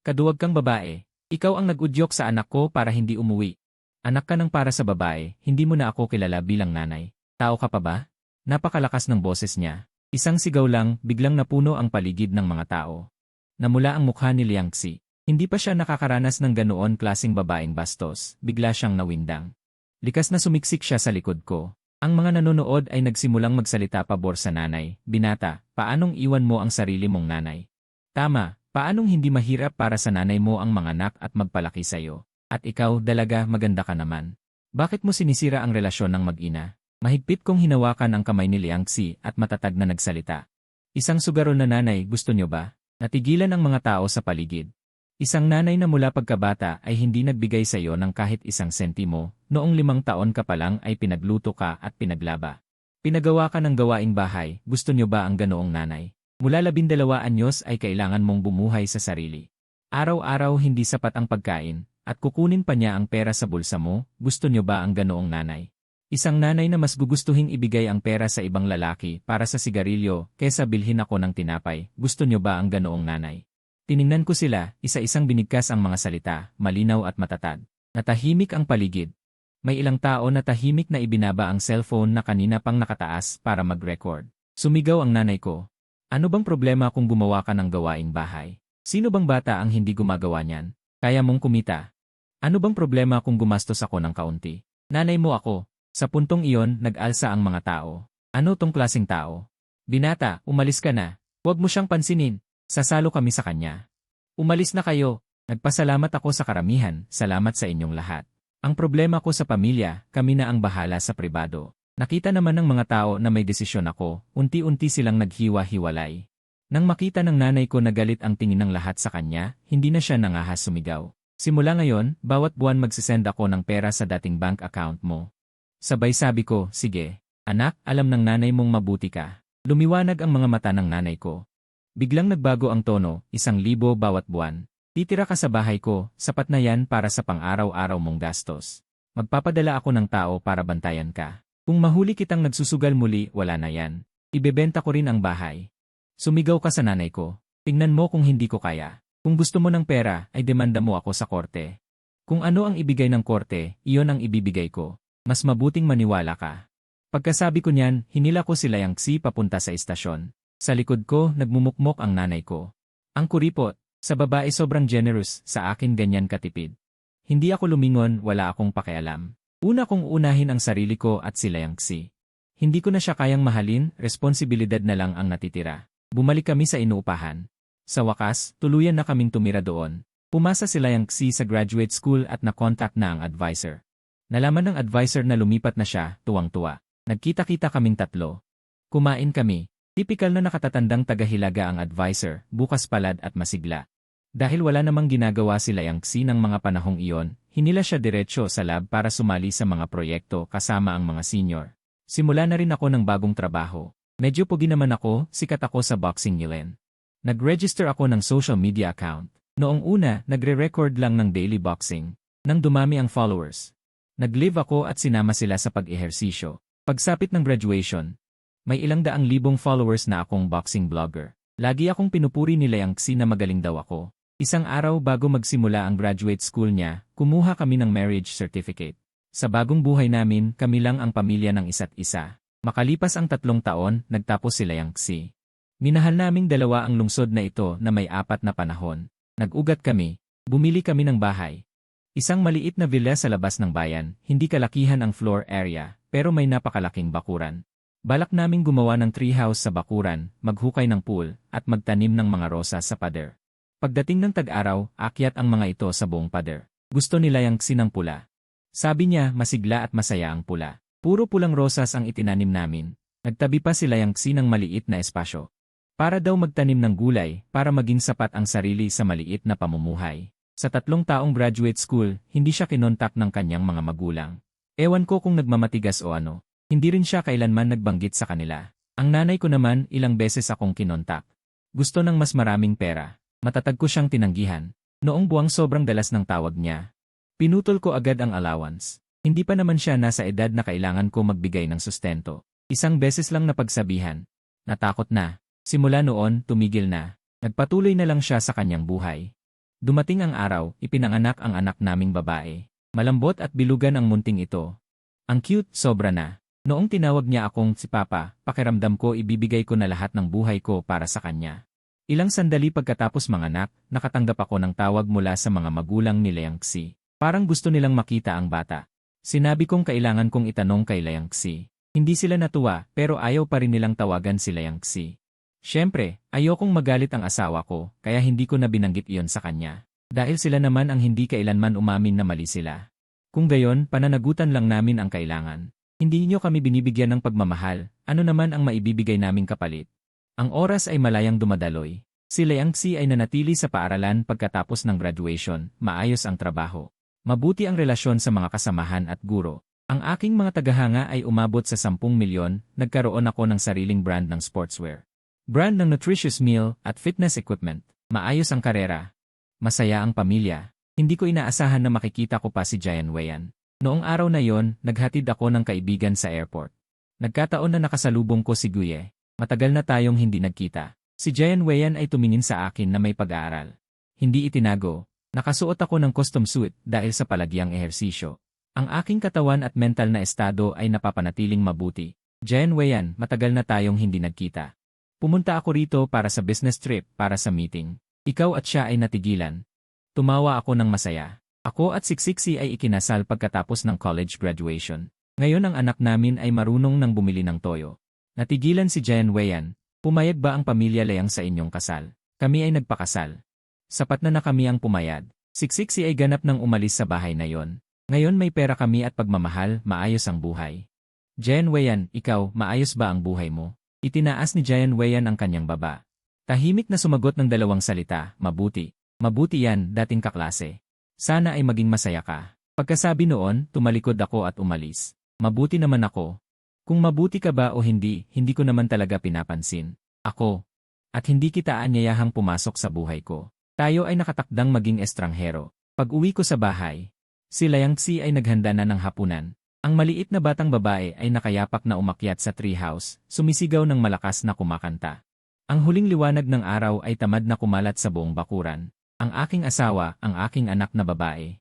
Kaduwag kang babae. Ikaw ang nag-udyok sa anak ko para hindi umuwi. Anak ka ng para sa babae, hindi mo na ako kilala bilang nanay. Tao ka pa ba? Napakalakas ng boses niya. Isang sigaw lang, biglang napuno ang paligid ng mga tao. Namula ang mukha ni Liangxi. Hindi pa siya nakakaranas ng ganoon klaseng babaeng bastos, bigla siyang nawindang. Likas na sumiksik siya sa likod ko. Ang mga nanonood ay nagsimulang magsalita pabor sa nanay. Binata, paanong iwan mo ang sarili mong nanay? Tama. Paanong hindi mahirap para sa nanay mo ang mga anak at magpalaki sa'yo? At ikaw, dalaga, maganda ka naman. Bakit mo sinisira ang relasyon ng mag-ina? Mahigpit kong hinawakan ang kamay ni Liangxi at matatag na nagsalita. Isang sugaron na nanay, gusto nyo ba? Natigilan ang mga tao sa paligid. Isang nanay na mula pagkabata ay hindi nagbigay sa'yo ng kahit 1 sentimo, noong 5 taon ka pa lang ay pinagluto ka at pinaglaba. Pinagawa ka ng gawaing bahay, gusto nyo ba ang ganoong nanay? Mula 12 anyos ay kailangan mong bumuhay sa sarili. Araw-araw hindi sapat ang pagkain, at kukunin pa niya ang pera sa bulsa mo, gusto nyo ba ang ganoong nanay? Isang nanay na mas gugustuhing ibigay ang pera sa ibang lalaki para sa sigarilyo kaysa bilhin ako ng tinapay. Gusto nyo ba ang ganoong nanay? Tiningnan ko sila, isa-isang binigkas ang mga salita, malinaw at matatag. Natahimik ang paligid. May ilang tao na tahimik na ibinaba ang cellphone na kanina pang nakataas para mag-record. Sumigaw ang nanay ko. Ano bang problema kung gumawa ka ng gawaing bahay? Sino bang bata ang hindi gumagawa niyan? Kaya mong kumita. Ano bang problema kung gumastos ako ng kaunti? Nanay mo ako. Sa puntong iyon, nag-alsa ang mga tao. Ano tong klaseng tao? Binata, umalis ka na. Huwag mo siyang pansinin. Sasalo kami sa kanya. Umalis na kayo. Nagpasalamat ako sa karamihan, salamat sa inyong lahat. Ang problema ko sa pamilya, kami na ang bahala sa pribado. Nakita naman ng mga tao na may desisyon ako, unti-unti silang naghiwa-hiwalay. Nang makita ng nanay ko na galit ang tingin ng lahat sa kanya, hindi na siya nangahas sumigaw. Simula ngayon, bawat buwan magsisend ako ng pera sa dating bank account mo. Sabay sabi ko, sige. Anak, alam ng nanay mong mabuti ka. Lumiwanag ang mga mata ng nanay ko. Biglang nagbago ang tono, 1,000 bawat buwan. Titira ka sa bahay ko, sapat na yan para sa pang-araw-araw mong gastos. Magpapadala ako ng tao para bantayan ka. Kung mahuli kitang nagsusugal muli, wala na yan. Ibebenta ko rin ang bahay. Sumigaw ka sa nanay ko. Tingnan mo kung hindi ko kaya. Kung gusto mo ng pera, ay demanda mo ako sa korte. Kung ano ang ibigay ng korte, iyon ang ibibigay ko. Mas mabuting maniwala ka. Pagkasabi ko niyan, hinila ko si Layangsi papunta sa istasyon. Sa likod ko, nagmumukmok ang nanay ko. Ang kuripot, sa babae sobrang generous, sa akin ganyan katipid. Hindi ako lumingon, wala akong pakialam. Una kong unahin ang sarili ko at si Layangsi. Hindi ko na siya kayang mahalin, responsibilidad na lang ang natitira. Bumalik kami sa inuupahan. Sa wakas, tuluyan na kaming tumira doon. Pumasa si Layangsi sa graduate school at na-contact na ang advisor. Nalaman ng advisor na lumipat na siya, tuwang-tuwa. Nagkita-kita kaming tatlo. Kumain kami. Tipikal na nakatatandang tagahilaga ang advisor, bukas palad at masigla. Dahil wala namang ginagawa si Layangsi ng mga panahong iyon, hinila siya diretsyo sa lab para sumali sa mga proyekto kasama ang mga senior. Simula na rin ako ng bagong trabaho. Medyo pogi naman ako, sikat ako sa boxing ngilen. Nag-register ako ng social media account. Noong una, nagre-record lang ng daily boxing. Nang dumami ang followers. Nag-live ako at sinama sila sa pag-ehersisyo. Pagsapit ng graduation, may ilang daang libong followers na akong boxing blogger. Lagi akong pinupuri ni Layangsi na magaling daw ako. Isang araw bago magsimula ang graduate school niya, kumuha kami ng marriage certificate. Sa bagong buhay namin, kami lang ang pamilya ng isa't isa. Makalipas ang 3 taon, nagtapos si Layangsi. Minahal naming dalawa ang lungsod na ito na may 4 na panahon. Nag-ugat kami. Bumili kami ng bahay. Isang maliit na villa sa labas ng bayan, hindi kalakihan ang floor area, pero may napakalaking bakuran. Balak naming gumawa ng treehouse sa bakuran, maghukay ng pool, at magtanim ng mga rosas sa pader. Pagdating ng tag-araw, akyat ang mga ito sa buong pader. Gusto ni Layangsi ng pula. Sabi niya, masigla at masaya ang pula. Puro pulang rosas ang itinanim namin. Nagtabi pa si Layangsi ng maliit na espasyo. Para daw magtanim ng gulay, para maging sapat ang sarili sa maliit na pamumuhay. Sa 3 taong graduate school, hindi siya kinontak ng kanyang mga magulang. Ewan ko kung nagmamatigas o ano. Hindi rin siya kailanman nagbanggit sa kanila. Ang nanay ko naman, ilang beses akong kinontak. Gusto ng mas maraming pera. Matatag ko siyang tinanggihan. Noong buwang sobrang dalas ng tawag niya. Pinutol ko agad ang allowance. Hindi pa naman siya nasa edad na kailangan ko magbigay ng sustento. Isang beses lang napagsabihan. Natakot na. Simula noon, tumigil na. Nagpatuloy na lang siya sa kanyang buhay. Dumating ang araw, ipinanganak ang anak naming babae. Malambot at bilugan ang munting ito. Ang cute, sobra na. Noong tinawag niya akong si Papa, pakiramdam ko ibibigay ko na lahat ng buhay ko para sa kanya. Ilang sandali pagkatapos manganak, nakatanggap ako ng tawag mula sa mga magulang ni Layangsi. Parang gusto nilang makita ang bata. Sinabi kong kailangan kong itanong kay Layangsi. Hindi sila natuwa, pero ayaw pa rin nilang tawagan si Layangsi. Siyempre, ayokong magalit ang asawa ko, kaya hindi ko na binanggit iyon sa kanya. Dahil sila naman ang hindi kailanman umamin na mali sila. Kung gayon, pananagutan lang namin ang kailangan. Hindi niyo kami binibigyan ng pagmamahal, ano naman ang maibibigay naming kapalit? Ang oras ay malayang dumadaloy. Si Layangsi ay nanatili sa paaralan pagkatapos ng graduation, maayos ang trabaho. Mabuti ang relasyon sa mga kasamahan at guro. Ang aking mga tagahanga ay umabot sa 10 milyon, nagkaroon ako ng sariling brand ng sportswear. Brand ng nutritious meal at fitness equipment. Maayos ang karera. Masaya ang pamilya. Hindi ko inaasahan na makikita ko pa si Jian Weian. Noong araw na yon, naghatid ako ng kaibigan sa airport. Nagkataon na nakasalubong ko si Guye. Matagal na tayong hindi nagkita. Si Jian Weian ay tumingin sa akin na may pag-aaral. Hindi itinago. Nakasuot ako ng custom suit dahil sa palagyang ehersisyo. Ang aking katawan at mental na estado ay napapanatiling mabuti. Jian Weian, matagal na tayong hindi nagkita. Pumunta ako rito para sa business trip, para sa meeting. Ikaw at siya ay natigilan. Tumawa ako ng masaya. Ako at Siksiksi ay ikinasal pagkatapos ng college graduation. Ngayon ang anak namin ay marunong nang bumili ng toyo. Natigilan si Jian Weian. Pumayag ba ang pamilya Liang sa inyong kasal? Kami ay nagpakasal. Sapat na kami ang pumayag. Siksiksi ay ganap nang umalis sa bahay na yon. Ngayon may pera kami at pagmamahal, maayos ang buhay. Jian Weian, ikaw, maayos ba ang buhay mo? Itinaas ni Jian Weian ang kanyang baba. Tahimik na sumagot ng dalawang salita, mabuti. Mabuti yan, dating kaklase. Sana ay maging masaya ka. Pagkasabi noon, tumalikod ako at umalis. Mabuti naman ako. Kung mabuti ka ba o hindi, hindi ko naman talaga pinapansin. Ako. At hindi kita anyayahang pumasok sa buhay ko. Tayo ay nakatakdang maging estranghero. Pag-uwi ko sa bahay, si Liangxi ay naghanda na ng hapunan. Ang maliit na batang babae ay nakayapak na umakyat sa treehouse, sumisigaw ng malakas na kumakanta. Ang huling liwanag ng araw ay tamad na kumalat sa buong bakuran. Ang aking asawa, ang aking anak na babae.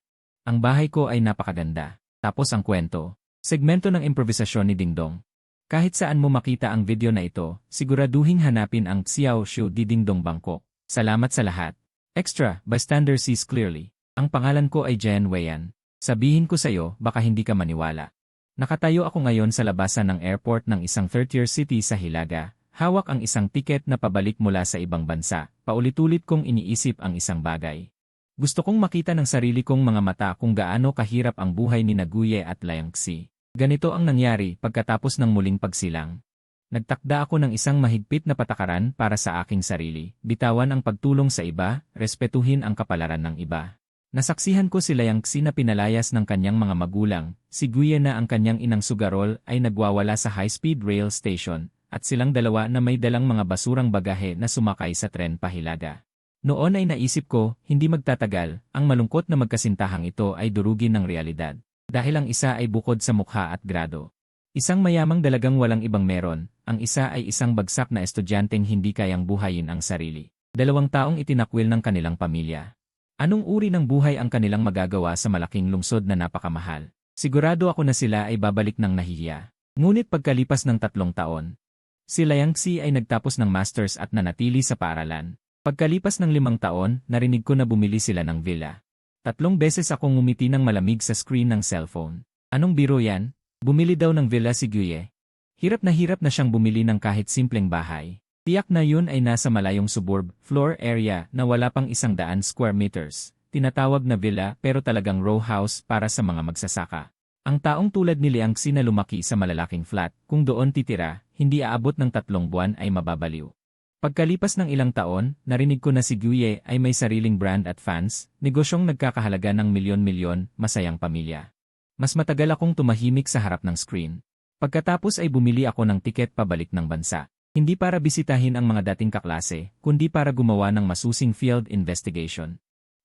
Ang bahay ko ay napakaganda. Tapos ang kwento. Segmento ng improvisasyon ni Dingdong. Kahit saan mo makita ang video na ito, siguraduhing hanapin ang Xiao Shu di Dingdong Bangkok. Salamat sa lahat. Extra, bystander sees clearly. Ang pangalan ko ay Jian Weian. Sabihin ko sa'yo, baka hindi ka maniwala. Nakatayo ako ngayon sa labasan ng airport ng isang third-tier city sa Hilaga. Hawak ang isang tiket na pabalik mula sa ibang bansa. Paulit-ulit kong iniisip ang isang bagay. Gusto kong makita ng sarili kong mga mata kung gaano kahirap ang buhay ni Guye at Liangxi. Ganito ang nangyari pagkatapos ng muling pagsilang. Nagtakda ako ng isang mahigpit na patakaran para sa aking sarili. Bitawan ang pagtulong sa iba, respetuhin ang kapalaran ng iba. Nasaksihan ko si Liangxi na pinalayas ng kanyang mga magulang. Si Guye na ang kanyang inang sugarol ay nagwawala sa high-speed rail station. At silang dalawa na may dalang mga basurang bagahe na sumakay sa tren pahilaga. Noon ay naisip ko, hindi magtatagal, ang malungkot na magkasintahang ito ay durugin ng realidad. Dahil ang isa ay bukod sa mukha at grado. Isang mayamang dalagang walang ibang meron, ang isa ay isang bagsak na estudyanteng hindi kayang buhayin ang sarili. 2 taong itinakwil ng kanilang pamilya. Anong uri ng buhay ang kanilang magagawa sa malaking lungsod na napakamahal? Sigurado ako na sila ay babalik ng nahihiya. Ngunit pagkalipas ng 3 taon, si Liangxi ay nagtapos ng masters at nanatili sa paaralan. Pagkalipas ng 5 taon, narinig ko na bumili sila ng villa. 3 beses akong ngumiti ng malamig sa screen ng cellphone. Anong biro yan? Bumili daw ng villa si Guye. Hirap na siyang bumili ng kahit simpleng bahay. Tiyak na yun ay nasa malayong suburb, floor area na wala pang 100 square meters. Tinatawag na villa pero talagang row house para sa mga magsasaka. Ang taong tulad ni Liangxi na lumaki sa malalaking flat, kung doon titira, hindi aabot ng 3 buwan ay mababaliw. Pagkalipas ng ilang taon, narinig ko na si Guye ay may sariling brand at fans, negosyong nagkakahalaga ng milyon-milyon, masayang pamilya. Mas matagal akong tumahimik sa harap ng screen. Pagkatapos ay bumili ako ng tiket pabalik ng bansa. Hindi para bisitahin ang mga dating kaklase, kundi para gumawa ng masusing field investigation.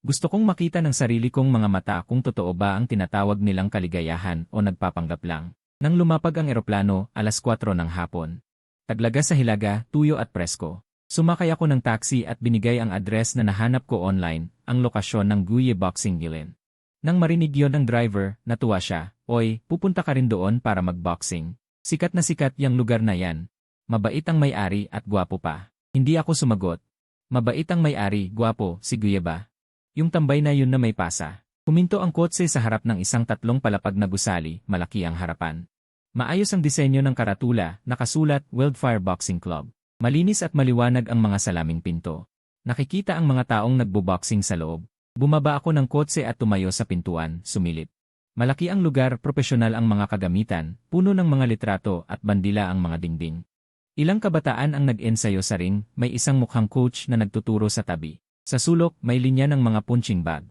Gusto kong makita ng sarili kong mga mata kung totoo ba ang tinatawag nilang kaligayahan o nagpapanggap lang. Nang lumapag ang eroplano, 4:00 ng hapon. Taglaga sa Hilaga, tuyo at presko. Sumakay ako ng taxi at binigay ang address na nahanap ko online, ang lokasyon ng Guye Boxing Gillen. Nang marinig yon ng driver, natuwa siya. Oy, pupunta ka rin doon para magboxing. Sikat na sikat yang lugar na yan. Mabait ang may-ari at gwapo pa. Hindi ako sumagot. Mabait ang may-ari, gwapo, si Guye ba? Yung tambay na yun na may pasa. Huminto ang kotse sa harap ng isang 3 palapag na gusali, malaki ang harapan. Maayos ang disenyo ng karatula, nakasulat, Wildfire Boxing Club. Malinis at maliwanag ang mga salaming pinto. Nakikita ang mga taong nagbo-boxing sa loob. Bumaba ako ng kotse at tumayo sa pintuan, sumilip. Malaki ang lugar, propesyonal ang mga kagamitan, puno ng mga litrato at bandila ang mga dingding. Ilang kabataan ang nag-ensayo sa ring, may isang mukhang coach na nagtuturo sa tabi. Sa sulok, may linya ng mga punching bag.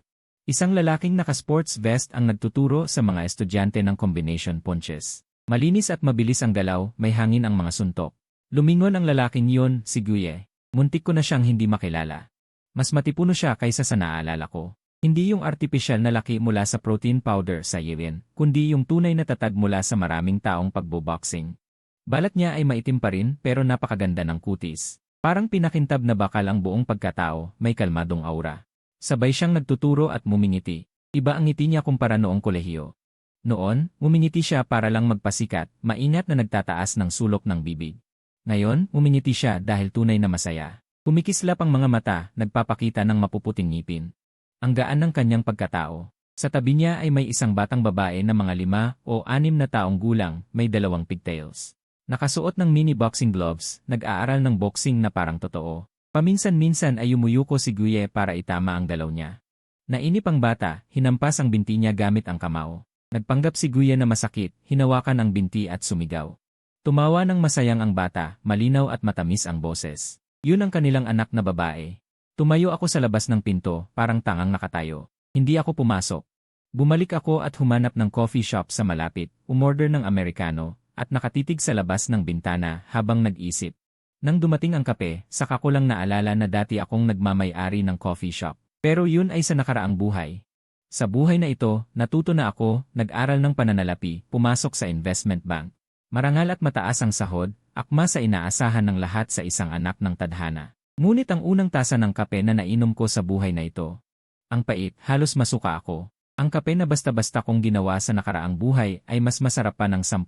Isang lalaking naka-sports vest ang nagtuturo sa mga estudyante ng combination punches. Malinis at mabilis ang galaw, may hangin ang mga suntok. Lumingon ang lalaking yun, si Guye. Muntik ko na siyang hindi makilala. Mas matipuno siya kaysa sa naalala ko. Hindi yung artipisyal na laki mula sa protein powder sa Yewin, kundi yung tunay na tatag mula sa maraming taong pagboboxing. Balat niya ay maitim pa rin pero napakaganda ng kutis. Parang pinakintab na bakal ang buong pagkatao, may kalmadong aura. Sabay siyang nagtuturo at mumingiti. Iba ang ngiti niya kumpara noong kolehiyo. Noon, mumingiti siya para lang magpasikat, maingat na nagtataas ng sulok ng bibig. Ngayon, mumingiti siya dahil tunay na masaya. Kumikislap ang mga mata, nagpapakita ng mapuputing ngipin. Ang gaan ng kanyang pagkatao. Sa tabi niya ay may isang batang babae na mga 5 o 6 na taong gulang, may 2 pigtails. Nakasuot ng mini boxing gloves, nag-aaral ng boxing na parang totoo. Paminsan-minsan ay umuyuko si Guye para itama ang dalaw niya. Nainip ang bata, hinampas ang binti niya gamit ang kamao. Nagpanggap si Guye na masakit, hinawakan ang binti at sumigaw. Tumawa ng masayang ang bata, malinaw at matamis ang boses. Yun ang kanilang anak na babae. Tumayo ako sa labas ng pinto, parang tangang nakatayo. Hindi ako pumasok. Bumalik ako at humanap ng coffee shop sa malapit, umorder ng Amerikano, at nakatitig sa labas ng bintana habang nag-isip. Nang dumating ang kape, saka ko lang naalala na dati akong nagmamay-ari ng coffee shop. Pero yun ay sa nakaraang buhay. Sa buhay na ito, natuto na ako, nag-aral ng pananalapi, pumasok sa investment bank. Marangal at mataas ang sahod, akma sa inaasahan ng lahat sa isang anak ng tadhana. Ngunit ang unang tasa ng kape na nainom ko sa buhay na ito. Ang pait, halos masuka ako. Ang kape na basta-basta kong ginawa sa nakaraang buhay ay mas masarap pa ng 10,000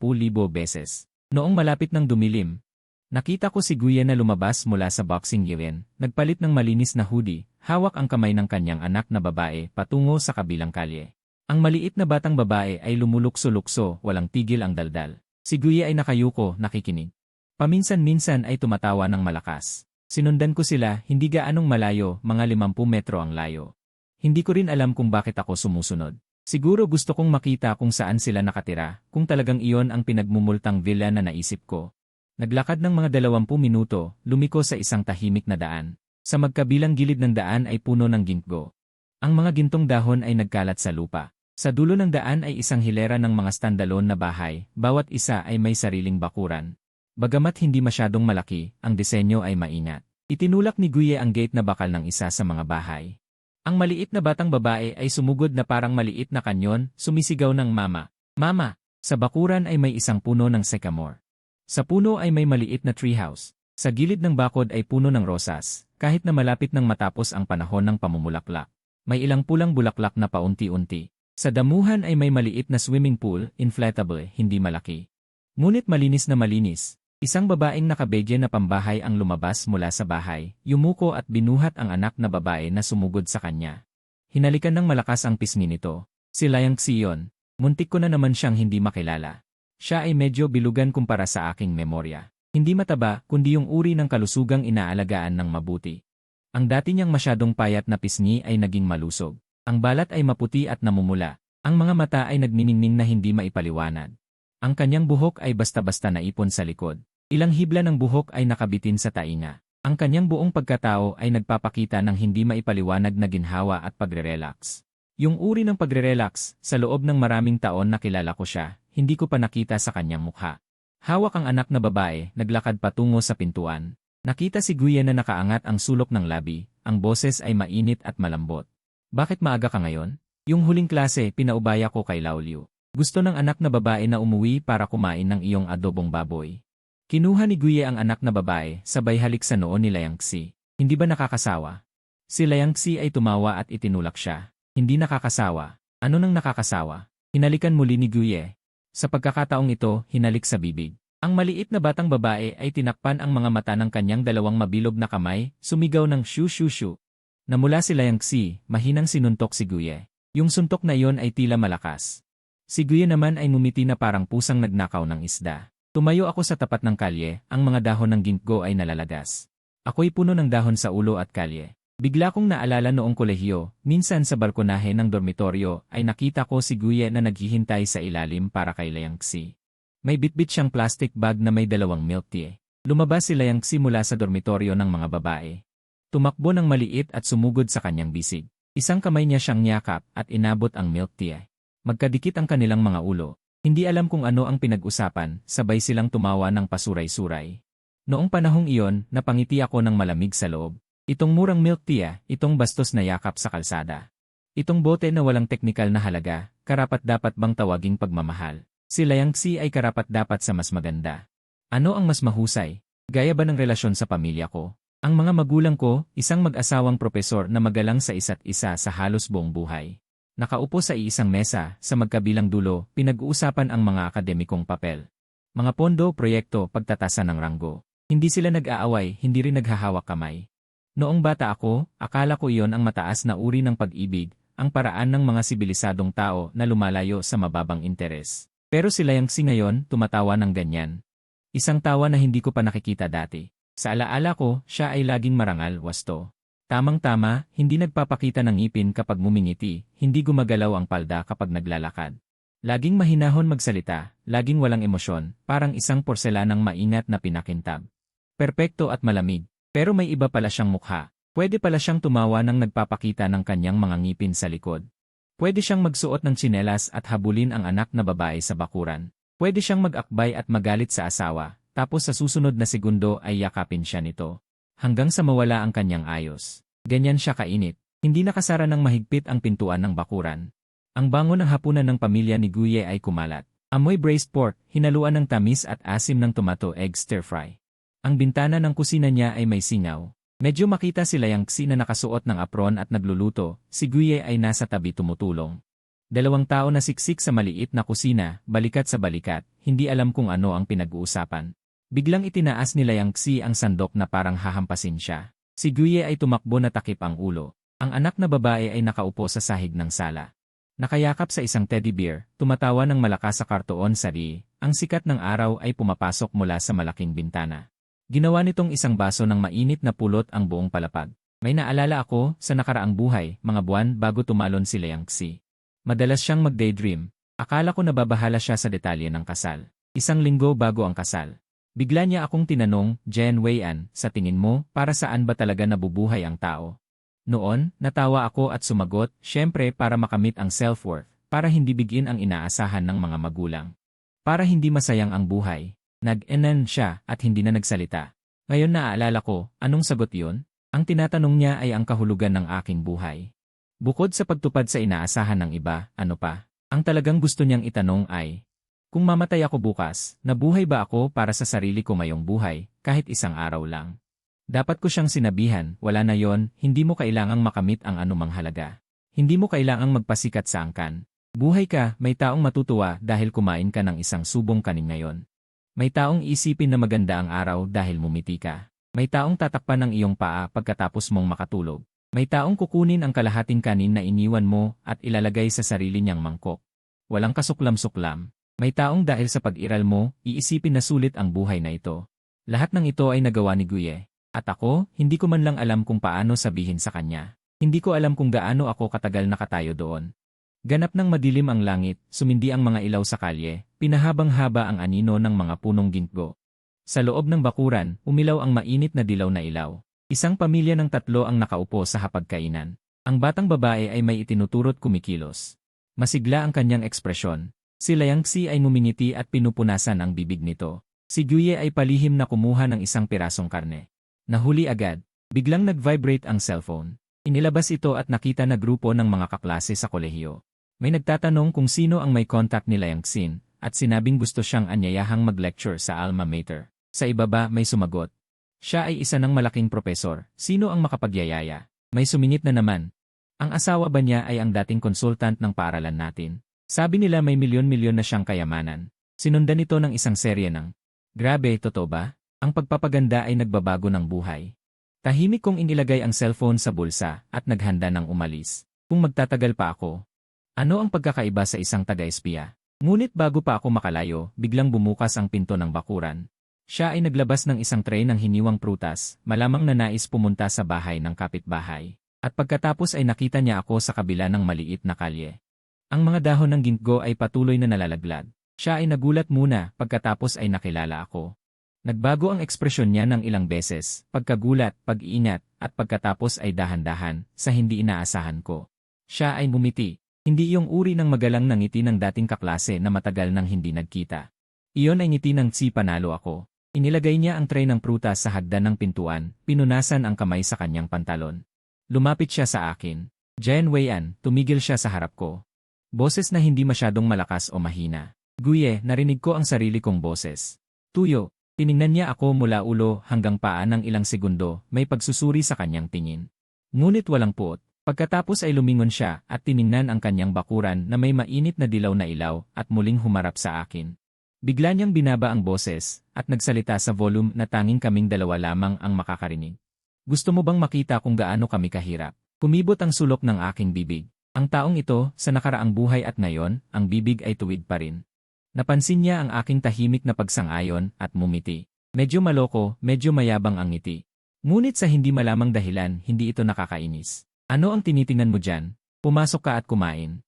beses. Noong malapit ng dumilim, nakita ko si Guye na lumabas mula sa boxing gym, nagpalit ng malinis na hoodie, hawak ang kamay ng kanyang anak na babae patungo sa kabilang kalye. Ang maliit na batang babae ay lumulukso-lukso, walang tigil ang daldal. Si Guye ay nakayuko, nakikinig. Paminsan-minsan ay tumatawa ng malakas. Sinundan ko sila, hindi gaanong malayo, mga 50 metro ang layo. Hindi ko rin alam kung bakit ako sumusunod. Siguro gusto kong makita kung saan sila nakatira, kung talagang iyon ang pinagmumultang villa na naisip ko. Naglakad ng mga 20 minuto, lumiko sa isang tahimik na daan. Sa magkabilang gilid ng daan ay puno ng gintgo. Ang mga gintong dahon ay nagkalat sa lupa. Sa dulo ng daan ay isang hilera ng mga standalone na bahay, bawat isa ay may sariling bakuran. Bagamat hindi masyadong malaki, ang disenyo ay maingat. Itinulak ni Guye ang gate na bakal ng isa sa mga bahay. Ang maliit na batang babae ay sumugod na parang maliit na kanyon, sumisigaw ng mama. Mama! Sa bakuran ay may isang puno ng sycamore. Sa puno ay may maliit na treehouse. Sa gilid ng bakod ay puno ng rosas, kahit na malapit nang matapos ang panahon ng pamumulaklak. May ilang pulang bulaklak na paunti-unti. Sa damuhan ay may maliit na swimming pool, inflatable, hindi malaki. Ngunit malinis na malinis. Isang babaeng nakabedye na pambahay ang lumabas mula sa bahay, yumuko at binuhat ang anak na babae na sumugod sa kanya. Hinalikan ng malakas ang pisngi nito. Si Liang Xion. Muntik ko na naman siyang hindi makilala. Siya ay medyo bilugan kumpara sa aking memorya. Hindi mataba, kundi yung uri ng kalusugang inaalagaan ng mabuti. Ang dati niyang masyadong payat na pisngi ay naging malusog. Ang balat ay maputi at namumula. Ang mga mata ay nagniningning na hindi maipaliwanag. Ang kanyang buhok ay basta-basta naipon sa likod. Ilang hibla ng buhok ay nakabitin sa tainga. Ang kanyang buong pagkatao ay nagpapakita ng hindi maipaliwanag na ginhawa at pagre-relax. Yung uri ng pagre-relax, sa loob ng maraming taon na kilala ko siya, hindi ko pa nakita sa kanyang mukha. Hawak ang anak na babae, naglakad patungo sa pintuan. Nakita si Guye na nakaangat ang sulok ng labi, ang boses ay mainit at malambot. Bakit maaga ka ngayon? Yung huling klase, pinaubaya ko kay Laoliu. Gusto ng anak na babae na umuwi para kumain ng iyong adobong baboy. Kinuha ni Guye ang anak na babae, sabay halik sa noo ni Liang Xi. Hindi ba nakakasawa? Si Liang Xi ay tumawa at itinulak siya. Hindi nakakasawa. Ano nang nakakasawa? Hinalikan muli ni Guye. Sa pagkakataong ito, hinalik sa bibig. Ang maliit na batang babae ay tinakpan ang mga mata ng kanyang dalawang mabilog na kamay, sumigaw ng shu shu shu. Namula si Liang Xi, mahinang sinuntok si Guye. Yung suntok na iyon ay tila malakas. Si Guye naman ay ngumiti na parang pusang nagnakaw ng isda. Tumayo ako sa tapat ng kalye, ang mga dahon ng gintgo ay nalalagas. Ako'y puno ng dahon sa ulo at kalye. Bigla kong naalala noong kolehiyo, minsan sa balkonahe ng dormitoryo ay nakita ko si Guye na naghihintay sa ilalim para kay Liang Xi. May bitbit siyang plastic bag na may 2 milk tea. Lumabas si Liang Xi mula sa dormitoryo ng mga babae. Tumakbo ng maliit at sumugod sa kanyang bisig. Isang kamay niya siyang niyakap at inabot ang milk tea. Magkadikit ang kanilang mga ulo. Hindi alam kung ano ang pinag-usapan, sabay silang tumawa ng pasuray-suray. Noong panahong iyon, napangiti ako ng malamig sa loob. Itong murang milk tea, itong bastos na yakap sa kalsada. Itong bote na walang teknikal na halaga, karapat-dapat bang tawaging pagmamahal? Si Liang Xi ay karapat-dapat sa mas maganda. Ano ang mas mahusay? Gaya ba ng relasyon sa pamilya ko? Ang mga magulang ko, isang mag-asawang propesor na magalang sa isa't isa sa halos buong buhay. Nakaupo sa iisang mesa, sa magkabilang dulo, pinag-uusapan ang mga akademikong papel. Mga pondo, proyekto, pagtatasa ng ranggo. Hindi sila nag-aaway, hindi rin naghahawak kamay. Noong bata ako, akala ko iyon ang mataas na uri ng pag-ibig, ang paraan ng mga sibilisadong tao na lumalayo sa mababang interes. Pero si Liang Xi ngayon, tumatawa ng ganyan. Isang tawa na hindi ko pa nakikita dati. Sa alaala ko, siya ay laging marangal, wasto. Tamang-tama, hindi nagpapakita ng ngipin kapag mumingiti, hindi gumagalaw ang palda kapag naglalakad. Laging mahinahon magsalita, laging walang emosyon, parang isang porselanang maingat na pinakintab. Perpekto at malamig, pero may iba pala siyang mukha. Pwede pala siyang tumawa nang nagpapakita ng kanyang mga ngipin sa likod. Pwede siyang magsuot ng tsinelas at habulin ang anak na babae sa bakuran. Pwede siyang mag-akbay at magalit sa asawa, tapos sa susunod na segundo ay yakapin siya nito. Hanggang sa mawala ang kanyang ayos. Ganyan siya kainit. Hindi nakasara ng mahigpit ang pintuan ng bakuran. Ang bango ng hapunan ng pamilya ni Guye ay kumalat. Amoy braised pork, hinaluan ng tamis at asim ng tomato egg stir-fry. Ang bintana ng kusina niya ay may singaw. Medyo makita si Liang Xi na nakasuot ng apron at nagluluto, si Guye ay nasa tabi tumutulong. 2 tao na siksik sa maliit na kusina, balikat sa balikat, hindi alam kung ano ang pinag-uusapan. Biglang itinaas ni Liang Xi ang sandok na parang hahampasin siya. Si Guye ay tumakbo na takip ang ulo. Ang anak na babae ay nakaupo sa sahig ng sala. Nakayakap sa isang teddy bear, tumatawa ng malakas sa kartoon sari, ang sikat ng araw ay pumapasok mula sa malaking bintana. Ginawa nitong isang baso ng mainit na pulot ang buong palapag. May naalala ako, sa nakaraang buhay, mga buwan bago tumalon si Liang Xi. Madalas siyang mag-daydream. Akala ko nababahala siya sa detalye ng kasal. 1 linggo bago ang kasal. Bigla niya akong tinanong, Jen Weian, sa tingin mo, para saan ba talaga nabubuhay ang tao? Noon, natawa ako at sumagot, syempre para makamit ang self-worth, para hindi bigin ang inaasahan ng mga magulang. Para hindi masayang ang buhay. Nag-enan siya at hindi na nagsalita. Ngayon naaalala ko, anong sagot yun? Ang tinatanong niya ay ang kahulugan ng aking buhay. Bukod sa pagtupad sa inaasahan ng iba, ano pa? Ang talagang gusto niyang itanong ay, kung mamatay ako bukas, nabuhay ba ako para sa sarili ko ngayong buhay, kahit 1 araw lang? Dapat ko siyang sinabihan, wala na yon, hindi mo kailangang makamit ang anumang halaga. Hindi mo kailangang magpasikat sa angkan. Buhay ka, may taong matutuwa dahil kumain ka ng 1 subong kanin ngayon. May taong isipin na maganda ang araw dahil mumiti ka. May taong tatakpan ng iyong paa pagkatapos mong makatulog. May taong kukunin ang kalahating kanin na iniwan mo at ilalagay sa sarili niyang mangkok. Walang kasuklam-suklam. May taong dahil sa pag-iral mo, iisipin na sulit ang buhay na ito. Lahat ng ito ay nagawa ni Guye. At ako, hindi ko man lang alam kung paano sabihin sa kanya. Hindi ko alam kung gaano ako katagal nakatayo doon. Ganap ng madilim ang langit, sumindi ang mga ilaw sa kalye, pinahabang-haba ang anino ng mga punong ginkgo. Sa loob ng bakuran, umilaw ang mainit na dilaw na ilaw. Isang pamilya ng 3 ang nakaupo sa hapagkainan. Ang batang babae ay may itinuturot kumikilos. Masigla ang kanyang ekspresyon. Si Liang Xi ay mumingiti at pinupunasan ang bibig nito. Si Guye ay palihim na kumuha ng 1 pirasong karne. Nahuli agad. Biglang nag-vibrate ang cellphone. Inilabas ito at nakita na grupo ng mga kaklase sa kolehiyo. May nagtatanong kung sino ang may contact ni Liang Xi at sinabing gusto siyang anyayahang mag-lecture sa alma mater. Sa ibaba may sumagot. Siya ay isa ng malaking propesor. Sino ang makapagyayaya? May sumingit na naman. Ang asawa ba niya ay ang dating consultant ng paaralan natin? Sabi nila may milyon-milyon na siyang kayamanan. Sinundan ito ng isang serye ng, grabe, totoo ba? Ang pagpapaganda ay nagbabago ng buhay. Tahimik kong inilagay ang cellphone sa bulsa at naghanda ng umalis. Kung magtatagal pa ako. Ano ang pagkakaiba sa isang taga-espiya? Ngunit bago pa ako makalayo, biglang bumukas ang pinto ng bakuran. Siya ay naglabas ng 1 tray ng hiniwang prutas, malamang na nais pumunta sa bahay ng kapitbahay. At pagkatapos ay nakita niya ako sa kabila ng maliit na kalye. Ang mga dahon ng ginkgo ay patuloy na nalalaglag. Siya ay nagulat muna, pagkatapos ay nakilala ako. Nagbago ang ekspresyon niya ng ilang beses, pagkagulat, pag-iingat, at pagkatapos ay dahan-dahan, sa hindi inaasahan ko. Siya ay bumiti. Hindi iyong uri ng magalang na ngiti ng dating kaklase na matagal nang hindi nagkita. Iyon ay ngiti ng si panalo ako. Inilagay niya ang tray ng prutas sa hagdan ng pintuan, pinunasan ang kamay sa kanyang pantalon. Lumapit siya sa akin. Jen Weian, tumigil siya sa harap ko. Boses na hindi masyadong malakas o mahina. Guye, narinig ko ang sarili kong boses. Tuyo, tiningnan niya ako mula ulo hanggang paa ng ilang segundo, may pagsusuri sa kanyang tingin. Ngunit walang puot. Pagkatapos ay lumingon siya at tiningnan ang kanyang bakuran na may mainit na dilaw na ilaw at muling humarap sa akin. Bigla niyang binaba ang boses at nagsalita sa volume na tanging kaming dalawa lamang ang makakarinig. Gusto mo bang makita kung gaano kami kahirap? Kumibot ang sulok ng aking bibig. Ang taong ito, sa nakaraang buhay at ngayon, ang bibig ay tuwid pa rin. Napansin niya ang aking tahimik na pagsang-ayon at mumiti. Medyo maloko, medyo mayabang ang ngiti. Ngunit sa hindi malamang dahilan, hindi ito nakakainis. Ano ang tinitingnan mo dyan? Pumasok ka at kumain.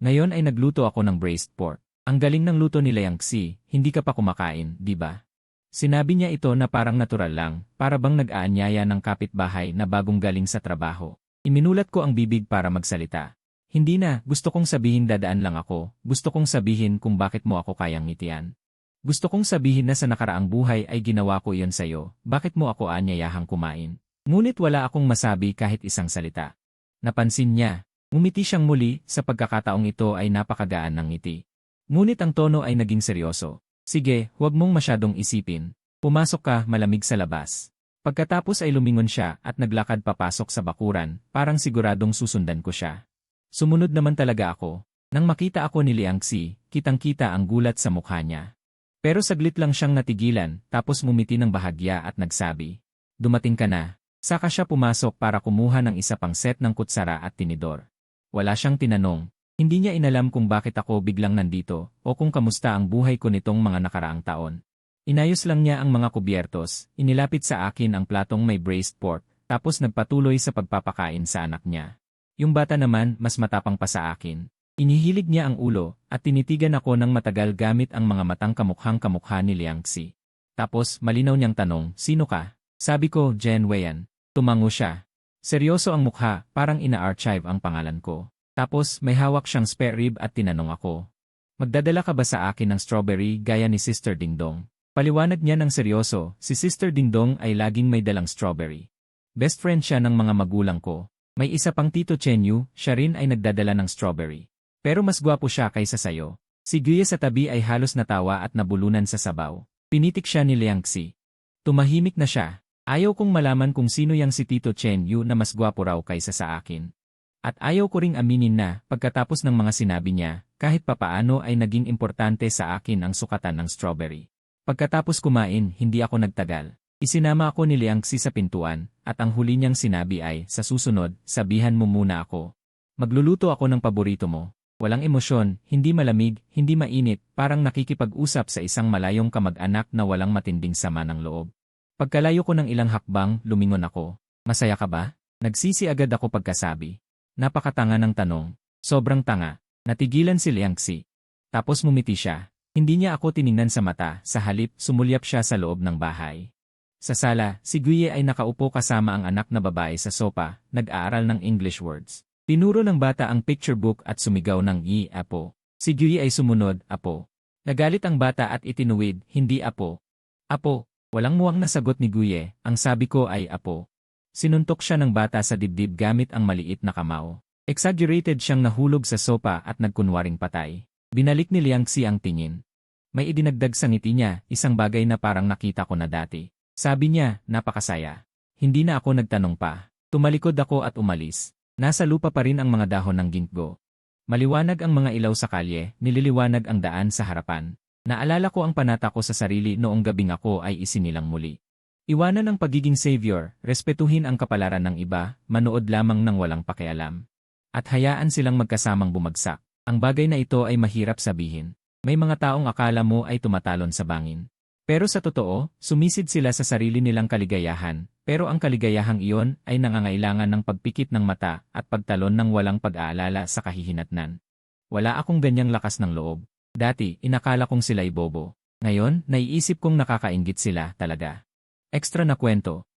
Ngayon ay nagluto ako ng braised pork. Ang galing ng luto ni Liang Xi, hindi ka pa kumakain, di ba? Sinabi niya ito na parang natural lang, para bang nag-aanyaya ng kapitbahay na bagong galing sa trabaho. Iminulat ko ang bibig para magsalita. Hindi na, gusto kong sabihin dadaan lang ako, gusto kong sabihin kung bakit mo ako kayang ngitian. Gusto kong sabihin na sa nakaraang buhay ay ginawa ko iyon sa'yo, bakit mo ako anyayahang kumain. Ngunit wala akong masabi kahit isang salita. Napansin niya, ngumiti siyang muli, sa pagkakataong ito ay napakagaan ng ngiti. Ngunit ang tono ay naging seryoso. Sige, huwag mong masyadong isipin. Pumasok ka, malamig sa labas. Pagkatapos ay lumingon siya at naglakad papasok sa bakuran, parang siguradong susundan ko siya. Sumunod naman talaga ako. Nang makita ako ni Liang Xi, kitang-kita ang gulat sa mukha niya. Pero saglit lang siyang natigilan, tapos ngumiti ng bahagya at nagsabi, "Dumating ka na." Saka siya pumasok para kumuha ng isa pang set ng kutsara at tinidor. Wala siyang tinanong. Hindi niya inalam kung bakit ako biglang nandito o kung kamusta ang buhay ko nitong mga nakaraang taon. Inayos lang niya ang mga kubyertos, inilapit sa akin ang platong may braised pork, tapos nagpatuloy sa pagpapakain sa anak niya. Yung bata naman mas matapang pa sa akin. Inihilig niya ang ulo at tinitigan ako ng matagal gamit ang mga matang kamukhang-kamukha ni Liang Xi. Tapos malinaw niyang tanong, "Sino ka?" Sabi ko, "Jen Weian." Tumango siya. Seryoso ang mukha, parang ina-archive ang pangalan ko. Tapos may hawak siyang spare rib at tinanong ako, "Magdadala ka ba sa akin ng strawberry gaya ni Sister Dingdong?" Paliwanag niya ng seryoso, si Sister Dingdong ay laging may dalang strawberry. Best friend siya ng mga magulang ko. May isa pang Tito Chenyu, siya rin ay nagdadala ng strawberry. Pero mas gwapo siya kaysa sayo. Si Guye sa tabi ay halos natawa at nabulunan sa sabaw. Pinitik siya ni Liang Xi. Tumahimik na siya. Ayaw kong malaman kung sino yang si Tito Chenyu na mas gwapo raw kaysa sa akin. At ayaw ko ring aminin na, pagkatapos ng mga sinabi niya, kahit papaano ay naging importante sa akin ang sukatan ng strawberry. Pagkatapos kumain, hindi ako nagtagal. Isinama ako ni Liang Xi sa pintuan, at ang huli niyang sinabi ay, "Sa susunod, sabihan mo muna ako. Magluluto ako ng paborito mo." Walang emosyon, hindi malamig, hindi mainit, parang nakikipag-usap sa isang malayong kamag-anak na walang matinding sama ng loob. Pagkalayo ko ng ilang hakbang, lumingon ako. "Masaya ka ba?" Nagsisi agad ako pagkasabi. Napakatanga ng tanong. Sobrang tanga. Natigilan si Liang Xi. Tapos ngumiti siya. Hindi niya ako tiningnan sa mata, sa halip sumulyap siya sa loob ng bahay. Sa sala, si Guye ay nakaupo kasama ang anak na babae sa sopa, nag-aaral ng English words. Tinuro ng bata ang picture book at sumigaw ng Apo. Si Guye ay sumunod, "Apo." Nagalit ang bata at itinuwid, "Hindi Apo." "Apo." Walang muwang na sagot ni Guye, ang sabi ko ay Apo. Sinuntok siya ng bata sa dibdib gamit ang maliit na kamao. Exaggerated siyang nahulog sa sopa at nagkunwaring patay. Binalik ni Liang Xi ang tingin. May idinagdag sa ngiti niya, isang bagay na parang nakita ko na dati. Sabi niya, "Napakasaya." Hindi na ako nagtanong pa. Tumalikod ako at umalis. Nasa lupa pa rin ang mga dahon ng ginkgo. Maliwanag ang mga ilaw sa kalye, nililiwanag ang daan sa harapan. Naalala ko ang panata ko sa sarili noong gabing ako ay isinilang muli. Iwanan ang pagiging savior, respetuhin ang kapalaran ng iba, manood lamang ng walang pakialam. At hayaan silang magkasamang bumagsak. Ang bagay na ito ay mahirap sabihin. May mga taong akala mo ay tumatalon sa bangin. Pero sa totoo, sumisid sila sa sarili nilang kaligayahan, pero ang kaligayahang iyon ay nangangailangan ng pagpikit ng mata at pagtalon ng walang pag-aalala sa kahihinatnan. Wala akong ganyang lakas ng loob. Dati, inakala kong sila'y bobo. Ngayon, naiisip kong nakakainggit sila talaga. Ekstra na kwento.